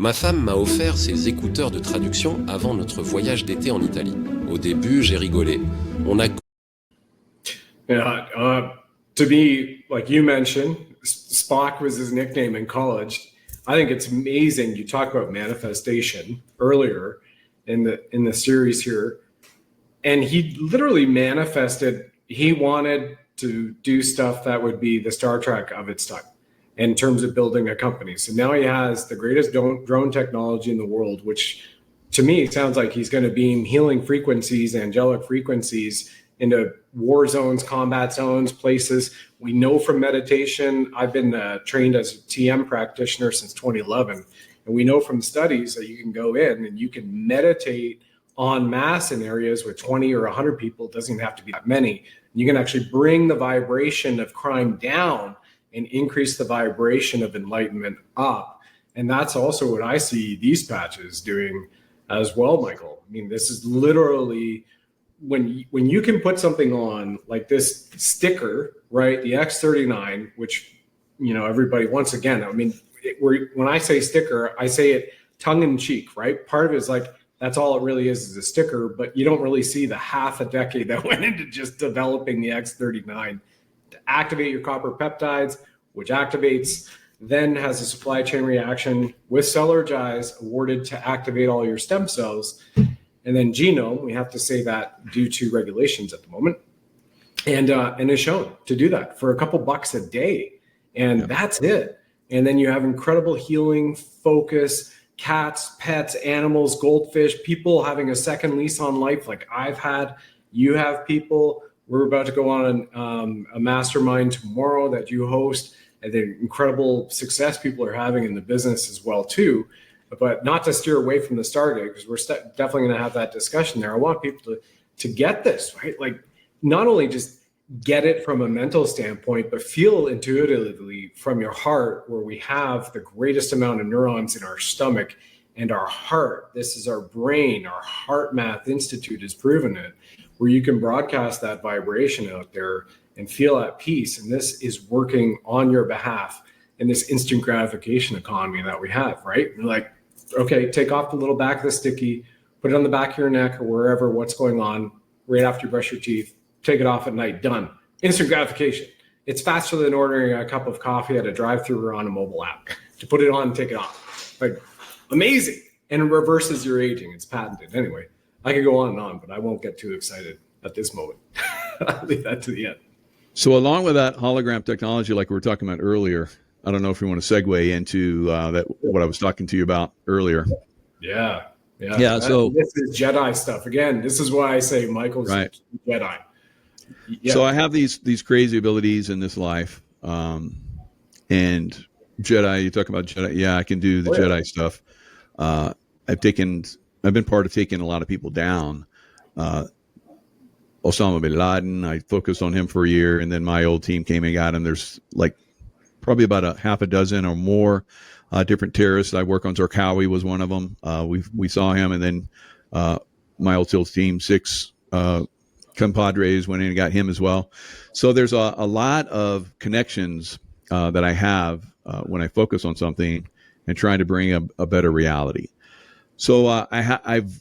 Ma femme m'a offert ses écouteurs de traduction avant notre voyage d'été en Italie. Au début, j'ai rigolé. On a... To be, like you mentioned, Spock was his nickname in college. I think it's amazing. You talk about manifestation earlier in the series here. And he literally manifested, he wanted to do stuff that would be the Star Trek of its time in terms of building a company. So now he has the greatest drone technology in the world, which to me sounds like he's going to beam healing frequencies, angelic frequencies into war zones, combat zones, places. We know from meditation, I've been trained as a TM practitioner since 2011. And we know from studies that you can go in and you can meditate en masse in areas with 20 or 100 people. It doesn't even have to be that many. You can actually bring the vibration of crime down and increase the vibration of enlightenment up. And that's also what I see these patches doing as well, Michael. I mean, this is literally when you can put something on like this sticker, right? The X39, which, everybody, once again, I mean, when I say sticker, I say it tongue in cheek, right? Part of it is like, that's all it really is a sticker, but you don't really see the half a decade that went into just developing the X39 to activate your copper peptides, which activates, then has a supply chain reaction with Cellergize awarded to activate all your stem cells. And then genome, we have to say that due to regulations at the moment, and is shown to do that for a couple bucks a day. And that's it. And then you have incredible healing, focus, cats, pets, animals, goldfish, people having a second lease on life like I've had. You have people. We're about to go on a mastermind tomorrow that you host, and the incredible success people are having in the business as well too. But not to steer away from the Stargate, because we're definitely going to have that discussion there. I want people to get this, right? Like not only just get it from a mental standpoint, but feel intuitively from your heart where we have the greatest amount of neurons in our stomach and our heart. This is our brain. Our Heart Math Institute has proven it, where you can broadcast that vibration out there and feel at peace. And this is working on your behalf in this instant gratification economy that we have, right? You're like, okay, take off the little back of the sticky, put it on the back of your neck or wherever, what's going on, right after you brush your teeth, take it off at night, done. Instant gratification. It's faster than ordering a cup of coffee at a drive-thru or on a mobile app. To put it on and take it off. Like, amazing. And it reverses your aging. It's patented. Anyway, I could go on, but I won't get too excited at this moment. I'll leave that to the end. So along with that hologram technology, like we were talking about earlier, I don't know if you want to segue into that what I was talking to you about earlier. Yeah. So this is Jedi stuff. Again, this is why I say Michael's right. Jedi. Yeah. So I have these crazy abilities in this life, and Jedi. You talk about Jedi. Yeah, I can do the Jedi stuff. I've been part of taking a lot of people down. Osama bin Laden, I focused on him for a year, and then my old team came and got him. There's like probably about a half a dozen or more different terrorists I work on. Zarqawi was one of them. We saw him, and then my old SEALs team, 6 compadres went in and got him as well. So there's a lot of connections that I have when I focus on something and trying to bring a better reality. So I've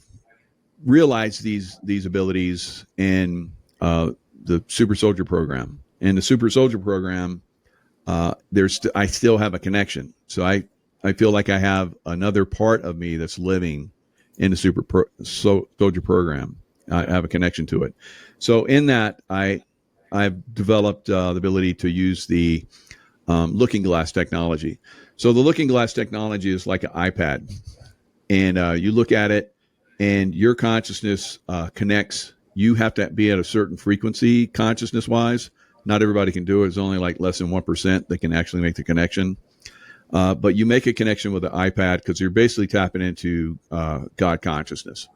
realized these abilities in the Super Soldier program. In the Super Soldier program, I still have a connection. So I feel like I have another part of me that's living in the Soldier program. I have a connection to it. So in that, I've developed the ability to use the looking glass technology. So the looking glass technology is like an iPad, and you look at it, and your consciousness connects. You have to be at a certain frequency, consciousness-wise. Not everybody can do it. It's only like less than 1% that can actually make the connection. But you make a connection with the iPad because you're basically tapping into God consciousness.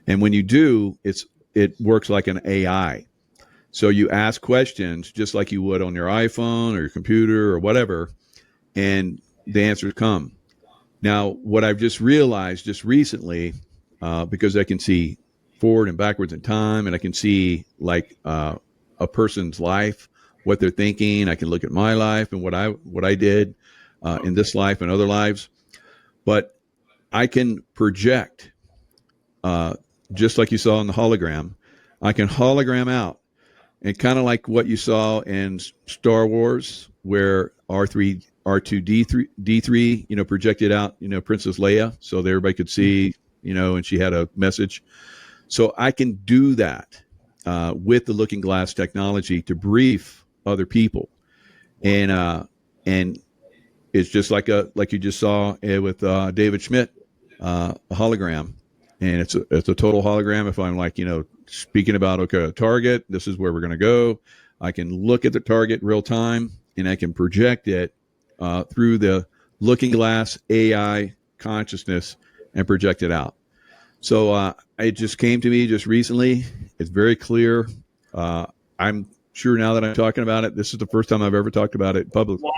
And when you do, it works like an AI. So you ask questions just like you would on your iPhone or your computer or whatever, and the answers come. Now, what I've just realized just recently, because I can see forward and backwards in time, and I can see like a person's life, what they're thinking. I can look at my life and what I did in this life and other lives, but I can project. Just like you saw in the hologram, I can hologram out, and kind of like what you saw in Star Wars, where R2D3, projected out, Princess Leia, so that everybody could see, and she had a message. So I can do that with the looking glass technology to brief other people, and it's just like you just saw with David Schmidt, a hologram. And it's a total hologram. If I'm like, speaking about, okay, a target, this is where we're going to go. I can look at the target real time, and I can project it through the looking glass AI consciousness and project it out. So it just came to me just recently. It's very clear. I'm sure now that I'm talking about it, this is the first time I've ever talked about it publicly.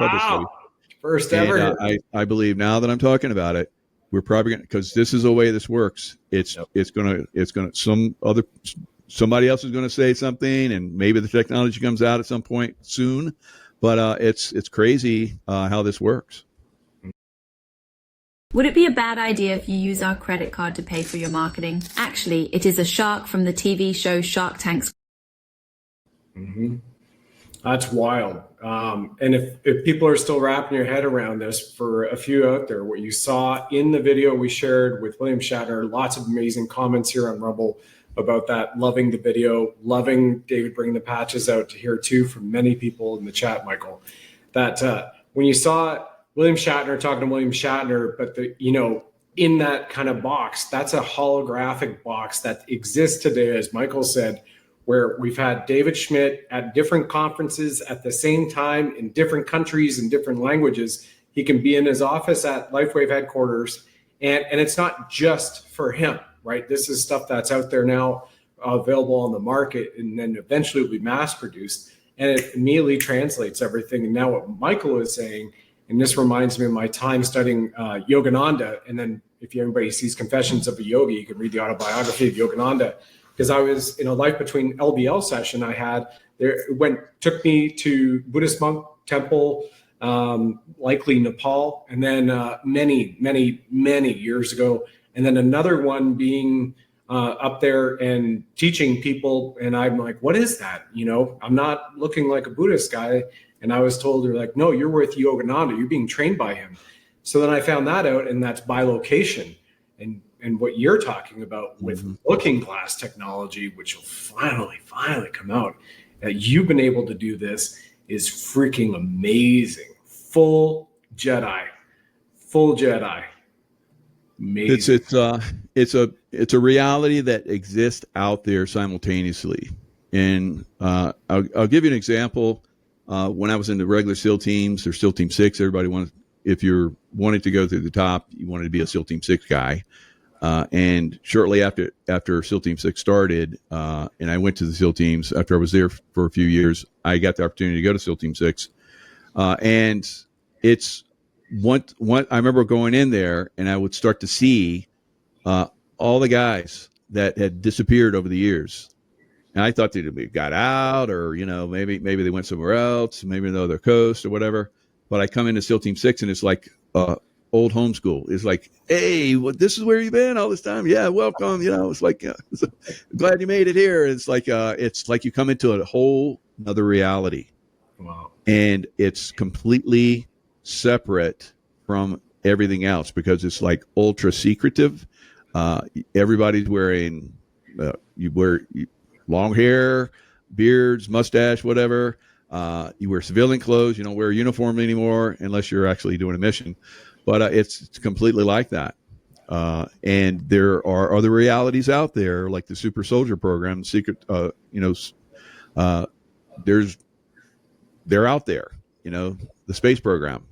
First ever. I believe now that I'm talking about it, we're probably going to, because this is the way this works. It's going to somebody else is going to say something, and maybe the technology comes out at some point soon, but it's crazy how this works. Would it be a bad idea if you use our credit card to pay for your marketing? Actually, it is a shark from the TV show Shark Tank. Mm-hmm. That's wild. And if people are still wrapping your head around this, for a few out there, what you saw in the video we shared with William Shatner, lots of amazing comments here on Rumble about that, loving the video, loving David bringing the patches out to hear too from many people in the chat, Michael, that when you saw William Shatner talking to William Shatner, but in that kind of box, that's a holographic box that exists today, as Michael said, where we've had David Schmidt at different conferences at the same time in different countries and different languages. He can be in his office at LifeWave headquarters, and it's not just for him, right? This is stuff that's out there now, available on the market, and then eventually will be mass produced, and it immediately translates everything. And now what Michael is saying, and this reminds me of my time studying Yogananda, and then if anybody sees Confessions of a Yogi, you could read the autobiography of Yogananda. Because I was in a life between LBL session I had there, took me to Buddhist monk temple, likely Nepal, and then many years ago, and then another one being up there and teaching people, and I'm like, what is that? I'm not looking like a Buddhist guy, and I was told, they're like, no, you're with Yogananda, you're being trained by him. So then I found that out, and that's by location, and what you're talking about with looking glass technology, which will finally come out, that you've been able to do this is freaking amazing. Full Jedi. Amazing. It's a reality that exists out there simultaneously. And I'll give you an example. When I was in the regular SEAL teams, or SEAL Team 6, everybody wanted, if you're wanting to go through the top, you wanted to be a SEAL Team 6 guy. And shortly after SEAL Team 6 started, and I went to the SEAL teams after I was there for a few years, I got the opportunity to go to SEAL Team 6. And it's one, I remember going in there, and I would start to see all the guys that had disappeared over the years. And I thought they got out, or, maybe they went somewhere else, maybe another coast or whatever. But I come into SEAL Team 6, and it's like old homeschool. It's like, hey, this is where you've been all this time. Yeah, welcome. It's like, glad you made it here. It's like you come into a whole another reality. Wow. And it's completely separate from everything else, because it's like ultra secretive. Everybody's wearing, you wear long hair, beards, mustache, whatever. You wear civilian clothes. You don't wear a uniform anymore unless you're actually doing a mission. But it's completely like that. And there are other realities out there, like the Super Soldier Program, secret. They're out there. The space program,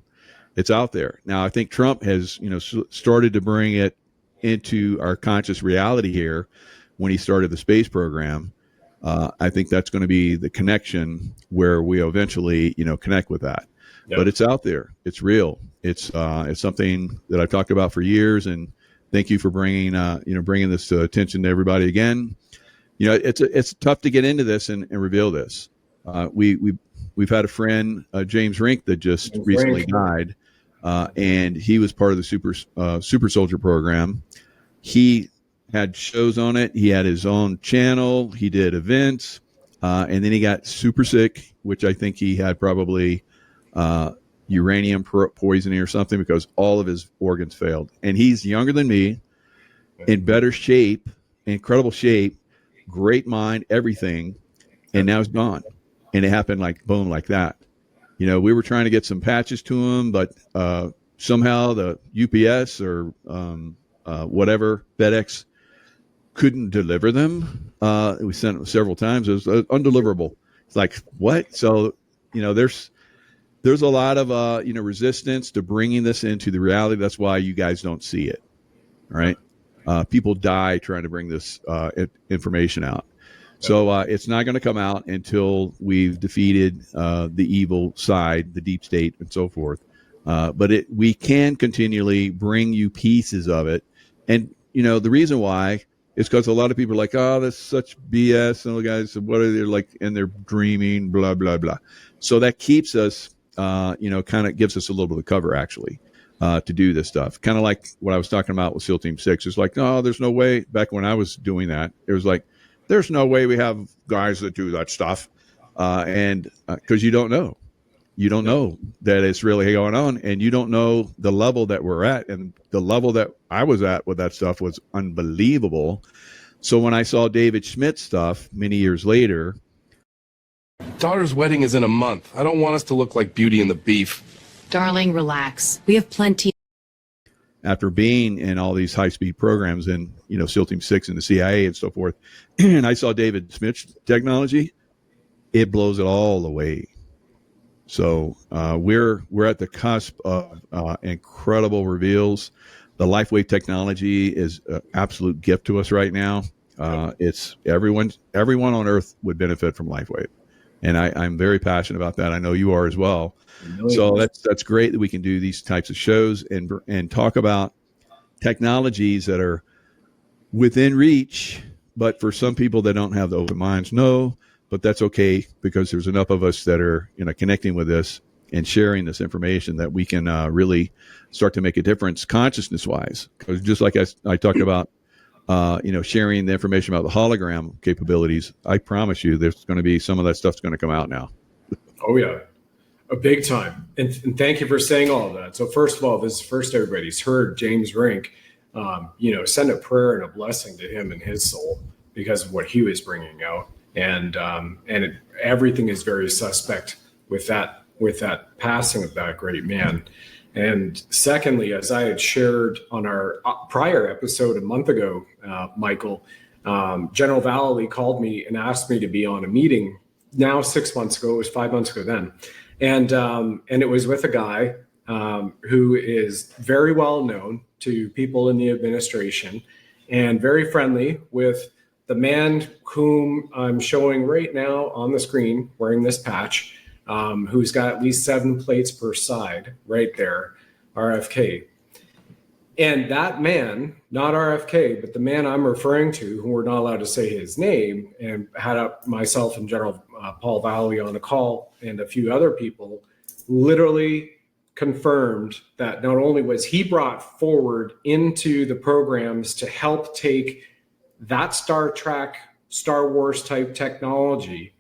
it's out there now. I think Trump has started to bring it into our conscious reality here when he started the space program. I think that's going to be the connection where we eventually connect with that. Yep. But it's out there. It's real. It's something that I've talked about for years, and thank you for bringing this to attention to everybody again. It's tough to get into this and reveal this. We've had a friend, James Rink, that just recently died, and he was part of the Super Soldier Program. He had shows on it. He had his own channel. He did events, and then he got super sick, which I think he had probably uranium poisoning or something, because all of his organs failed. And he's younger than me, in better shape, incredible shape, great mind, everything, and now he's gone. And it happened like boom, like that. We were trying to get some patches to him, but somehow the UPS or whatever, FedEx, couldn't deliver them. We sent it several times. It was undeliverable. It's like, what? So, there's a lot of, resistance to bringing this into the reality. That's why you guys don't see it. All right. People die trying to bring this information out. So it's not going to come out until we've defeated the evil side, the deep state, and so forth. But we can continually bring you pieces of it. And, the reason why is because a lot of people are like, oh, that's such BS. And the guys, what are they like? And they're dreaming, blah, blah, blah. So that keeps us, kind of gives us a little bit of cover, actually, to do this stuff. Kind of like what I was talking about with SEAL Team 6. It's like, no, there's no way. Back when I was doing that, it was like, there's no way we have guys that do that stuff. And because you don't know that it's really going on, and you don't know the level that we're at. And the level that I was at with that stuff was unbelievable. So when I saw David Schmidt's stuff many years later. Daughter's wedding is in a month. I don't want us to look like Beauty and the Beef. Darling, relax. We have plenty. After being in all these high-speed programs in, SEAL Team 6 and the CIA and so forth, and I saw David Schmidt's technology, it blows it all away. So we're at the cusp of incredible reveals. The LifeWave technology is an absolute gift to us right now. It's everyone on Earth would benefit from LifeWave, and I'm very passionate about that. I know you are as well. So that's great that we can do these types of shows and talk about technologies that are within reach, but for some people that don't have the open minds, no, but that's okay, because there's enough of us that are, connecting with this and sharing this information that we can really start to make a difference consciousness wise. Because just like I talked about, sharing the information about the hologram capabilities, I promise you there's going to be some of that stuff's going to come out now. Oh yeah, a big time. And thank you for saying all of that. So first of all, this is first everybody's heard James Rink, send a prayer and a blessing to him and his soul because of what he was bringing out. And everything is very suspect with that passing of that great man. And secondly, as I had shared on our prior episode a month ago, Michael, General Valley called me and asked me to be on a meeting now 6 months ago. It was 5 months ago then. And it was with a guy who is very well known to people in the administration and very friendly with the man whom I'm showing right now on the screen wearing this patch, who's got at least 7 plates per side right there, RFK. And that man, not RFK, but the man I'm referring to, who we're not allowed to say his name, and had up myself and General Paul Valley on a call and a few other people, literally confirmed that not only was he brought forward into the programs to help take that Star Trek, Star Wars type technology,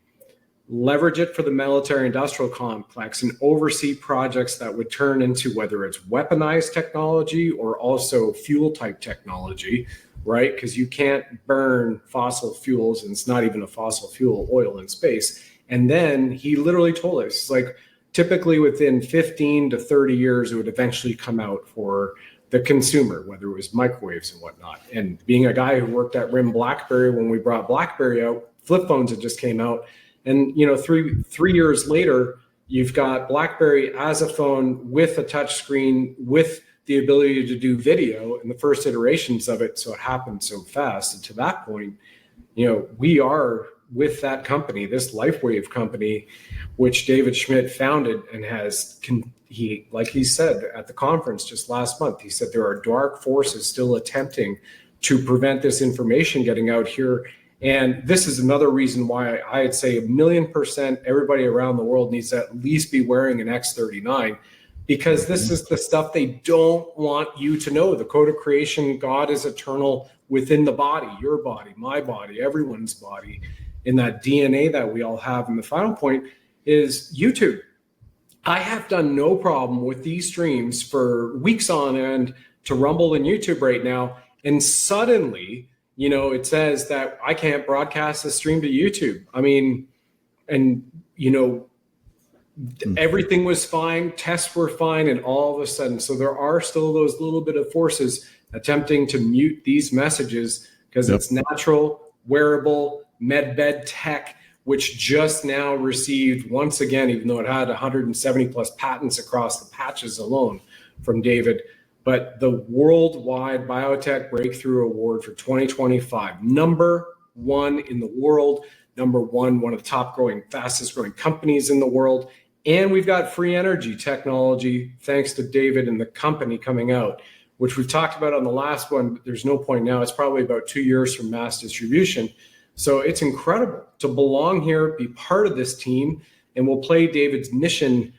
leverage it for the military industrial complex, and oversee projects that would turn into whether it's weaponized technology or also fuel type technology, right? Because you can't burn fossil fuels, and it's not even a fossil fuel, oil in space. And then he literally told us, like, typically within 15 to 30 years, it would eventually come out for the consumer, whether it was microwaves and whatnot. And being a guy who worked at RIM BlackBerry when we brought BlackBerry out, flip phones had just came out. And, 3 years later, you've got BlackBerry as a phone with a touch screen, with the ability to do video and the first iterations of it. So it happened so fast. And to that point, we are with that company, this LifeWave company, which David Schmidt founded and like he said at the conference just last month, he said there are dark forces still attempting to prevent this information getting out here. And this is another reason why I'd say 1,000,000% everybody around the world needs to at least be wearing an X39, because this is the stuff they don't want you to know. The code of creation, God is eternal within the body, your body, my body, everyone's body, in that DNA that we all have. And the final point is YouTube. I have done no problem with these streams for weeks on end to Rumble and YouTube right now. And suddenly, it says that I can't broadcast the stream to YouTube. I mean, and, everything was fine. Tests were fine. And all of a sudden, so there are still those little bit of forces attempting to mute these messages because it's natural, wearable, medbed tech, which just now received, once again, even though it had 170 plus patents across the patches alone from David, but the Worldwide Biotech Breakthrough Award for 2025, #1 in the world, #1, one of the top growing, fastest growing companies in the world. And we've got free energy technology, thanks to David and the company coming out, which we've talked about on the last one, but there's no point now. It's probably about 2 years from mass distribution. So it's incredible to belong here, be part of this team, and we'll play David's mission,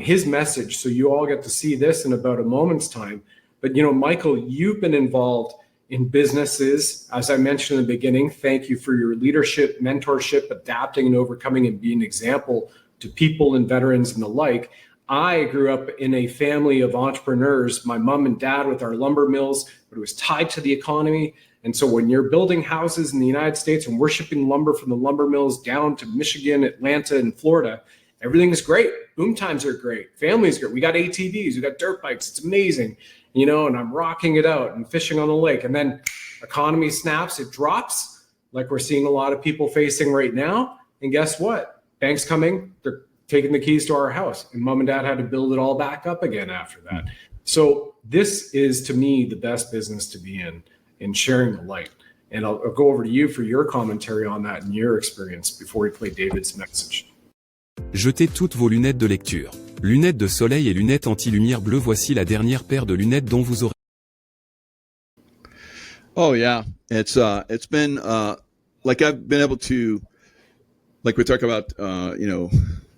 his message, so you all get to see this in about a moment's time. But, Michael, you've been involved in businesses, as I mentioned in the beginning. Thank you for your leadership, mentorship, adapting and overcoming, and being an example to people and veterans and the like. I grew up in a family of entrepreneurs, my mom and dad with our lumber mills, but it was tied to the economy. And so when you're building houses in the United States and we're shipping lumber from the lumber mills down to Michigan, Atlanta, and Florida, everything is great. Boom times are great. Family's great. We got ATVs, we got dirt bikes. It's amazing, and I'm rocking it out and fishing on the lake. And then economy snaps, it drops, like we're seeing a lot of people facing right now. And guess what? Banks coming, they're taking the keys to our house. And mom and dad had to build it all back up again after that. So this is, to me, the best business to be in sharing the light. And I'll go over to you for your commentary on that and your experience before we play David's message. Jetez toutes vos lunettes de lecture. Lunettes de soleil et lunettes anti-lumière bleue, voici la dernière paire de lunettes dont vous aurez Oh yeah, it's been like I've been able to, like we talk about,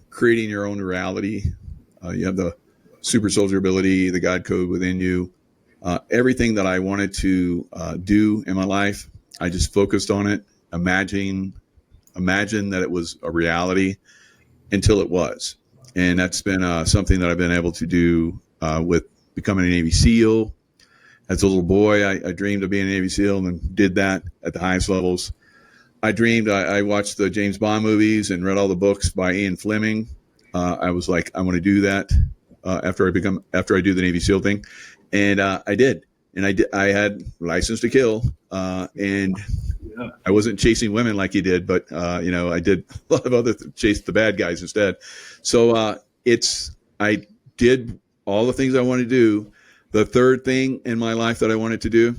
creating your own reality. You have the super soldier ability, the God code within you. Everything that I wanted to do in my life, I just focused on it, imagine that it was a reality until it was. And that's been something that I've been able to do with becoming a Navy SEAL. As a little boy, I dreamed of being a Navy SEAL and then did that at the highest levels. I watched the James Bond movies and read all the books by Ian Fleming. I was like, I want to do that after I do the Navy SEAL thing. And I did. And I had License to Kill. And I wasn't chasing women like he did, but I did a lot of other chase the bad guys instead. So I did all the things I wanted to do. The third thing in my life that I wanted to do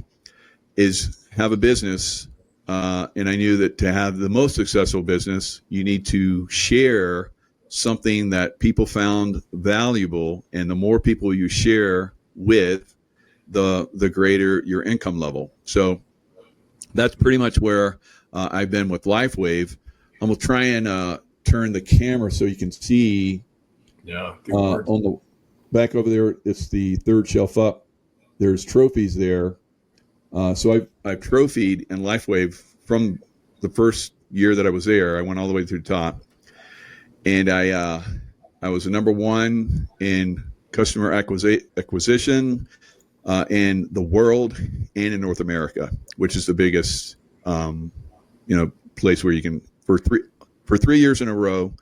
is have a business. And I knew that to have the most successful business, you need to share something that people found valuable. And the more people you share with, the greater your income level. So that's pretty much where I've been with LifeWave. I'm going to try and turn the camera so you can see on the back over there. It's the third shelf up. There's trophies there. So I've trophied in LifeWave from the first year that I was there. I went all the way through the top. And I was a number one in customer acquisition in the world and in North America, which is the biggest, place where you can for 3 years in a row,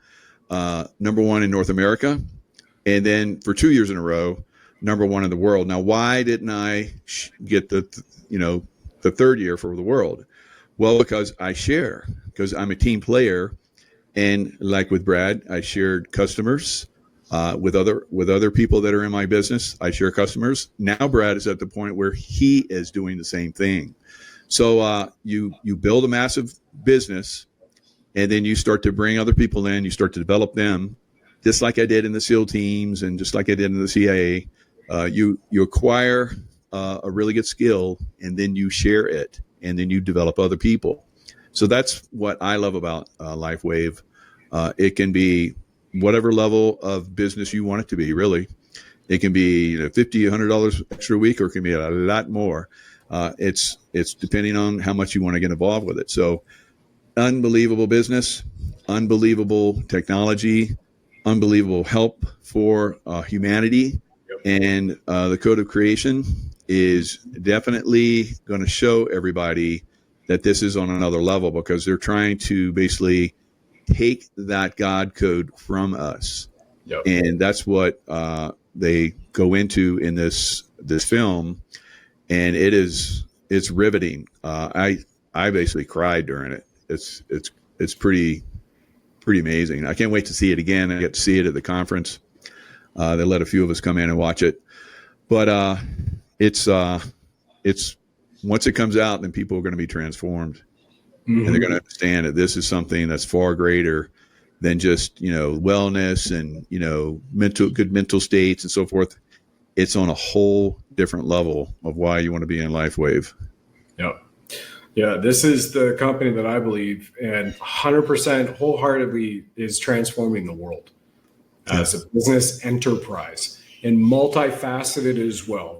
number one in North America, and then for 2 years in a row, number one in the world. Now, why didn't I get the third year for the world? Well, because I'm a team player, and like with Brad, I shared customers. With other people that are in my business, I share customers. Now Brad is at the point where he is doing the same thing. So you build a massive business, and then you start to bring other people in. You start to develop them, just like I did in the SEAL teams and just like I did in the CIA. You acquire a really good skill, and then you share it, and then you develop other people. So that's what I love about LifeWave. It can be whatever level of business you want it to be, really. It can be $50, $100 extra a week, or it can be a lot more. It's depending on how much you want to get involved with it. So unbelievable business, unbelievable technology, unbelievable help for humanity. And the Code of Creation is definitely going to show everybody that this is on another level, because they're trying to basically take that God code from us. Yep. And that's what they go into in this film, and it's riveting. I basically cried during it. It's pretty amazing. I can't wait to see it again. I get to see it at the conference. They let a few of us come in and watch it, but it's once it comes out, then people are going to be transformed. Mm-hmm. And they're going to understand that this is something that's far greater than just, wellness and, good mental states and so forth. It's on a whole different level of why you want to be in LifeWave. Yep. Yeah, this is the company that I believe and 100% wholeheartedly is transforming the world as a business enterprise, and multifaceted as well.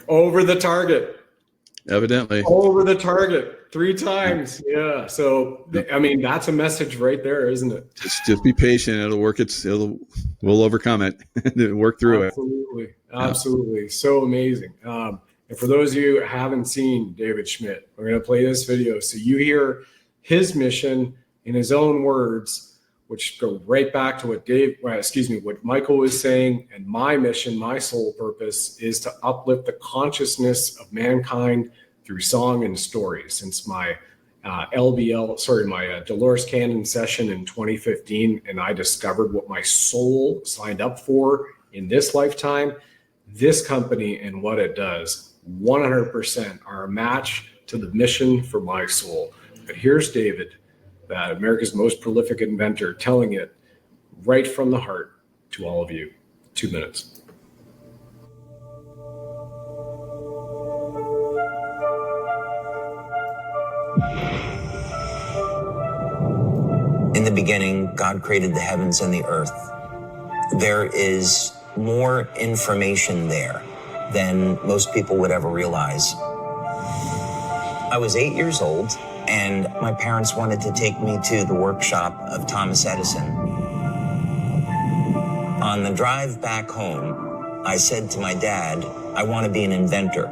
Over the target. Evidently. Over the target 3 times. Yeah. So, I mean, that's a message right there, isn't it? Just be patient. It'll work. We'll overcome it and work through it. Absolutely. So amazing. And for those of you who haven't seen David Schmidt, we're going to play this video so you hear his mission in his own words, which go right back to what Michael was saying. And my mission, my sole purpose, is to uplift the consciousness of mankind through song and story. Since my Dolores Cannon session in 2015, and I discovered what my soul signed up for in this lifetime. This company and what it does 100% are a match to the mission for my soul. But here's David, America's most prolific inventor, telling it right from the heart to all of you. 2 minutes. In the beginning, God created the heavens and the earth. There is more information there than most people would ever realize. I was 8 years old, and my parents wanted to take me to the workshop of Thomas Edison. On the drive back home, I said to my dad, I want to be an inventor.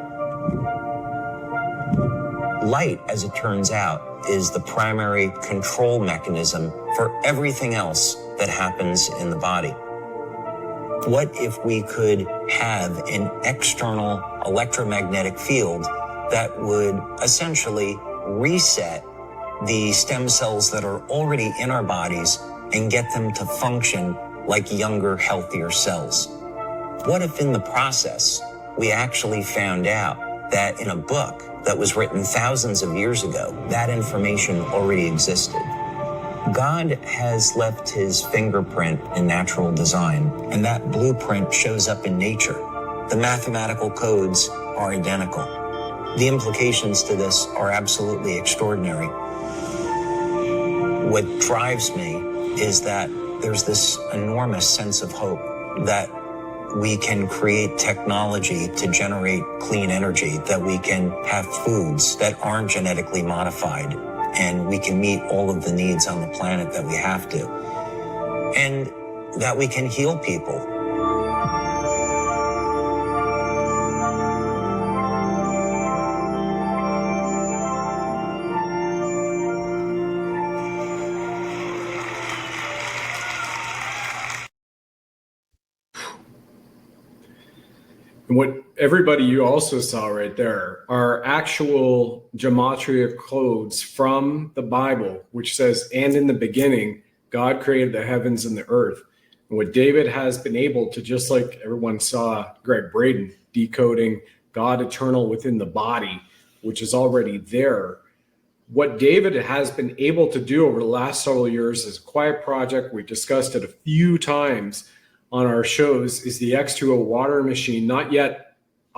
Light, as it turns out, is the primary control mechanism for everything else that happens in the body. What if we could have an external electromagnetic field that would essentially reset the stem cells that are already in our bodies and get them to function like younger, healthier cells? What if in the process we actually found out that in a book that was written thousands of years ago, that information already existed? God has left his fingerprint in natural design, and that blueprint shows up in nature. The mathematical codes are identical. The implications to this are absolutely extraordinary. What drives me is that there's this enormous sense of hope that we can create technology to generate clean energy, that we can have foods that aren't genetically modified, and we can meet all of the needs on the planet that we have to, and that we can heal people. And what everybody you also saw right there are actual gematria codes from the Bible, which says, and in the beginning, God created the heavens and the earth. And what David has been able to, just like everyone saw Gregg Braden decoding God eternal within the body, which is already there. What David has been able to do over the last several years is a quiet project. We've discussed it a few times on our shows, is the X2O water machine, not yet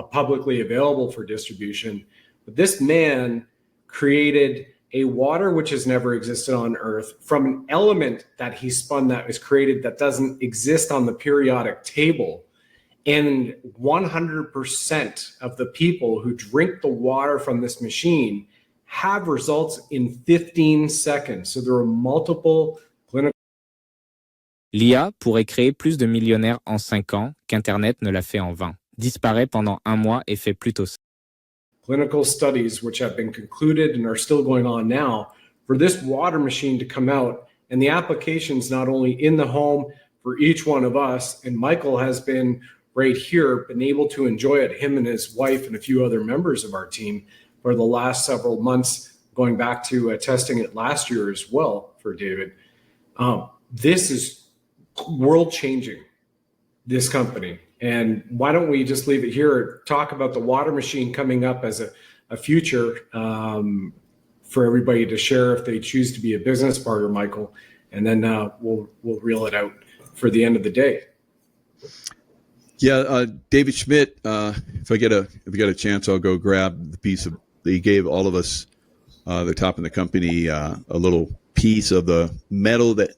publicly available for distribution. But this man created a water which has never existed on Earth from an element that he spun that was created that doesn't exist on the periodic table. And 100% of the people who drink the water from this machine have results in 15 seconds. So there are multiple clinical. L'IA pourrait créer plus de millionnaires en 5 ans qu'Internet ne l'a fait en 20. Disparaît pendant 1 mois et fait plutôt ça. Clinical studies which have been concluded and are still going on now for this water machine to come out, and the applications not only in the home for each one of us, and Michael has been right here, been able to enjoy it, him and his wife and a few other members of our team for the last several months, going back to testing it last year as well for David. This is world changing, this company. And why don't we just leave it here, talk about the water machine coming up as a future for everybody to share if they choose to be a business partner, Michael, and then we'll reel it out for the end of the day. Yeah, David Schmidt, if I get a chance, I'll go grab the piece of, he gave all of us, the top in the company, a little piece of the metal, that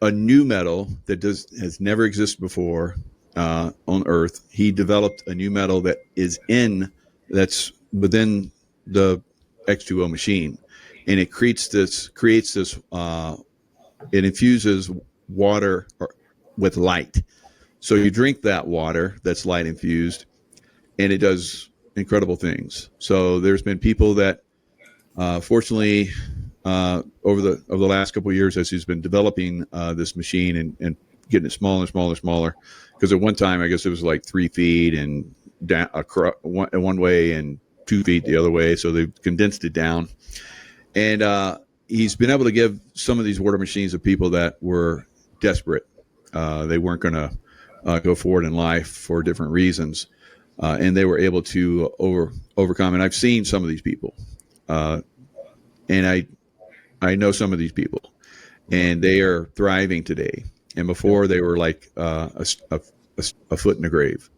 a new metal that has never existed before on Earth. He developed a new metal that's within the X2O machine, and it creates this it infuses water with light. So you drink that water that's light infused, and it does incredible things. So there's been people that fortunately over the last couple of years, as he's been developing this machine and getting it smaller and smaller and smaller, because at one time I guess it was like 3 feet and down one way and 2 feet the other way, so they've condensed it down. And he's been able to give some of these water machines to people that were desperate. They weren't going to go forward in life for different reasons. And they were able to overcome. And I've seen some of these people. And I know some of these people. And they are thriving today. And before they were like a foot in the grave.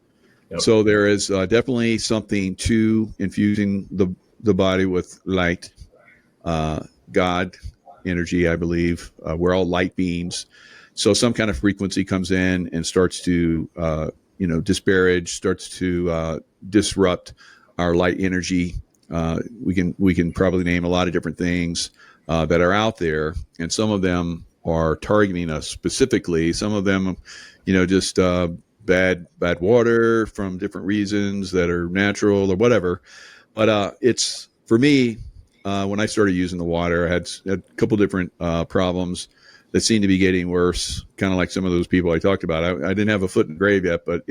Yep. So there is definitely something to infusing the body with light, God, energy, I believe. We're all light beings. So some kind of frequency comes in and starts to, disparage, starts to disrupt our light energy. We can probably name a lot of different things that are out there, and some of them are targeting us specifically. Some of them, just bad water from different reasons that are natural or whatever. But it's, for me, when I started using the water, I had a couple different problems that seemed to be getting worse, kind of like some of those people I talked about. I didn't have a foot in the grave yet, but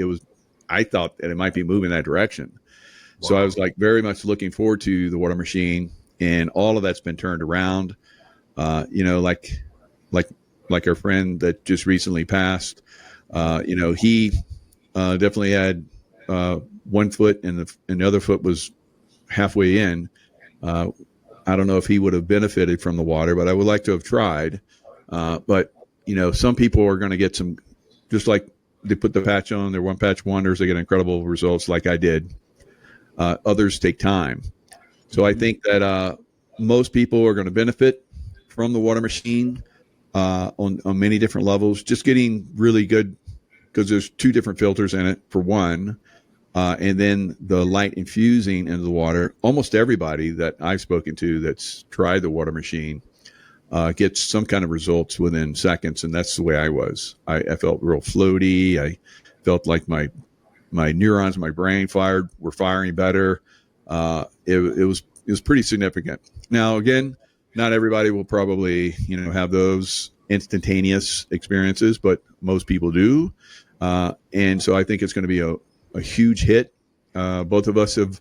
I thought that it might be moving that direction. Wow. So I was like very much looking forward to the water machine, and all of that's been turned around. Like our friend that just recently passed, he definitely had 1 foot and the other foot was halfway in. I don't know if he would have benefited from the water, but I would like to have tried. But some people are going to get some, just like they put the patch on, they're one patch wonders, they get incredible results like I did. Others take time. So I think that most people are going to benefit from the water machine on many different levels, just getting really good, because there's 2 different filters in it for one. And then the light infusing into the water. Almost everybody that I've spoken to that's tried the water machine gets some kind of results within seconds, and that's the way I was. I felt real floaty. I felt like my neurons, my brain were firing better. It was pretty significant. Now, again, not everybody will probably have those instantaneous experiences, but most people do. And so I think it's going to be a huge hit. Both of us have,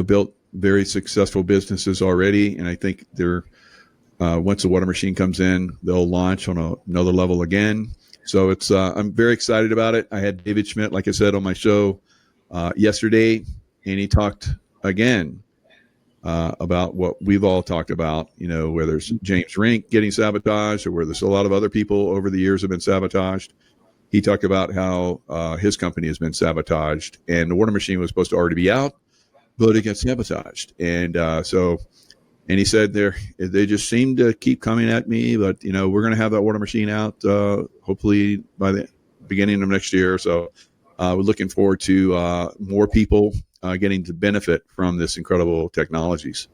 built very successful businesses already. And I think once the water machine comes in, they'll launch on another level again. So I'm very excited about it. I had David Schmidt, like I said, on my show yesterday, and he talked again about what we've all talked about, where there's James Rink getting sabotaged, or where there's a lot of other people over the years have been sabotaged. He talked about how his company has been sabotaged, and the water machine was supposed to already be out, but it got sabotaged. And and he said they just seem to keep coming at me, but we're going to have that water machine out hopefully by the beginning of next year. So we're looking forward to more people getting to benefit from this incredible technologies.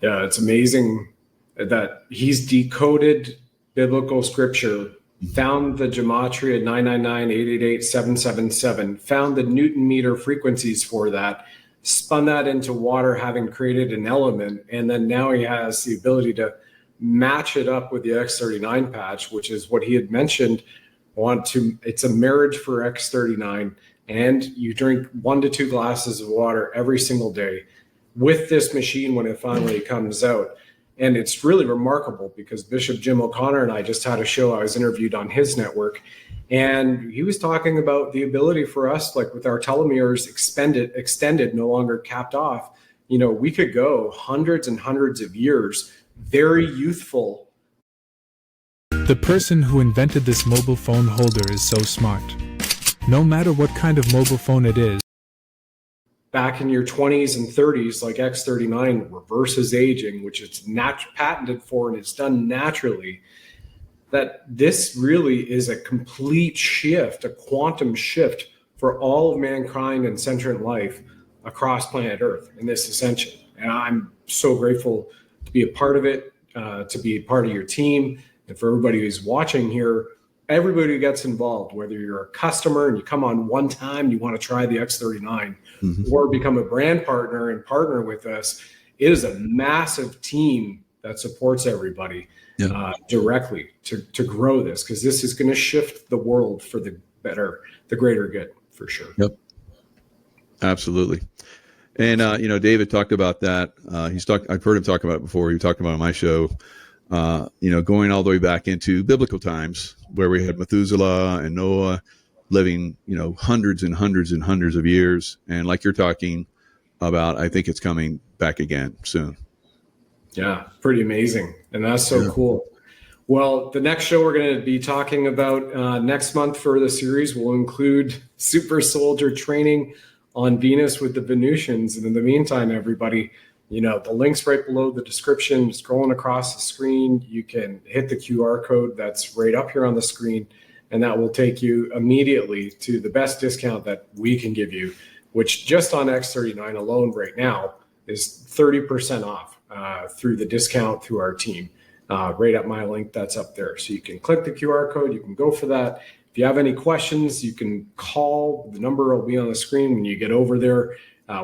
Yeah, it's amazing that he's decoded biblical scripture, found the gematria 999-888-777, found the Newton meter frequencies for that, spun that into water, having created an element, and then now he has the ability to match it up with the X39 patch, which is what he had mentioned. It's a marriage for X39, and you drink 1 to 2 glasses of water every single day with this machine when it finally comes out. And it's really remarkable because Bishop Jim O'Connor and I just had a show. I was interviewed on his network, and he was talking about the ability for us, like with our telomeres extended, no longer capped off. We could go hundreds and hundreds of years, very youthful. The person who invented this mobile phone holder is so smart. No matter what kind of mobile phone it is. Back in your 20s and 30s, like X39 reverses aging, which it's patented for and it's done naturally, that this really is a complete shift, a quantum shift for all of mankind and sentient life across planet Earth in this ascension. And I'm so grateful to be a part of it, to be a part of your team. And for everybody who's watching here, everybody who gets involved, whether you're a customer and you come on one time and you want to try the X39, or become a brand partner and partner with us, it is a massive team that supports everybody directly to grow this, because this is going to shift the world for the better, the greater good, for sure. Yep. Absolutely. And, David talked about that. I've heard him talk about it before. He talked about it on my show, going all the way back into biblical times where we had Methuselah and Noah living, hundreds and hundreds and hundreds of years. And like you're talking about, I think it's coming back again soon. Yeah, pretty amazing. And that's so cool. Well, the next show we're going to be talking about next month for the series will include super soldier training on Venus with the Venusians. And in the meantime, everybody, the link's right below the description, scrolling across the screen. You can hit the QR code that's right up here on the screen, and that will take you immediately to the best discount that we can give you, which just on X39 alone right now is 30% off through the discount through our team. Right at my link that's up there. So you can click the QR code, you can go for that. If you have any questions, you can call. The number will be on the screen when you get over there.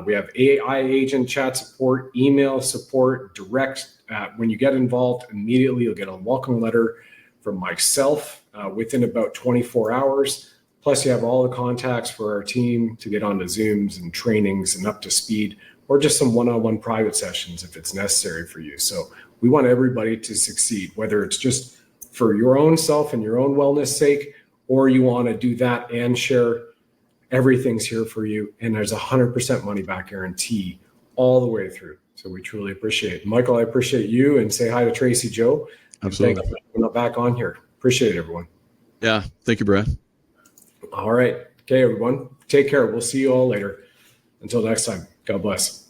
We have AI agent chat support, email support, direct. When you get involved, immediately you'll get a welcome letter from myself within about 24 hours. Plus you have all the contacts for our team to get onto Zooms and trainings and up to speed, or just some one-on-one private sessions if it's necessary for you. So we want everybody to succeed, whether it's just for your own self and your own wellness sake, or you want to do that and share. Everything's here for you. And there's 100% money back guarantee all the way through. So we truly appreciate it. Michael, I appreciate you, and say hi to Tracy Joe. Absolutely. Thanks for coming back on here. Appreciate it, everyone. Yeah. Thank you, Brad. All right. Okay, everyone. Take care. We'll see you all later. Until next time. God bless.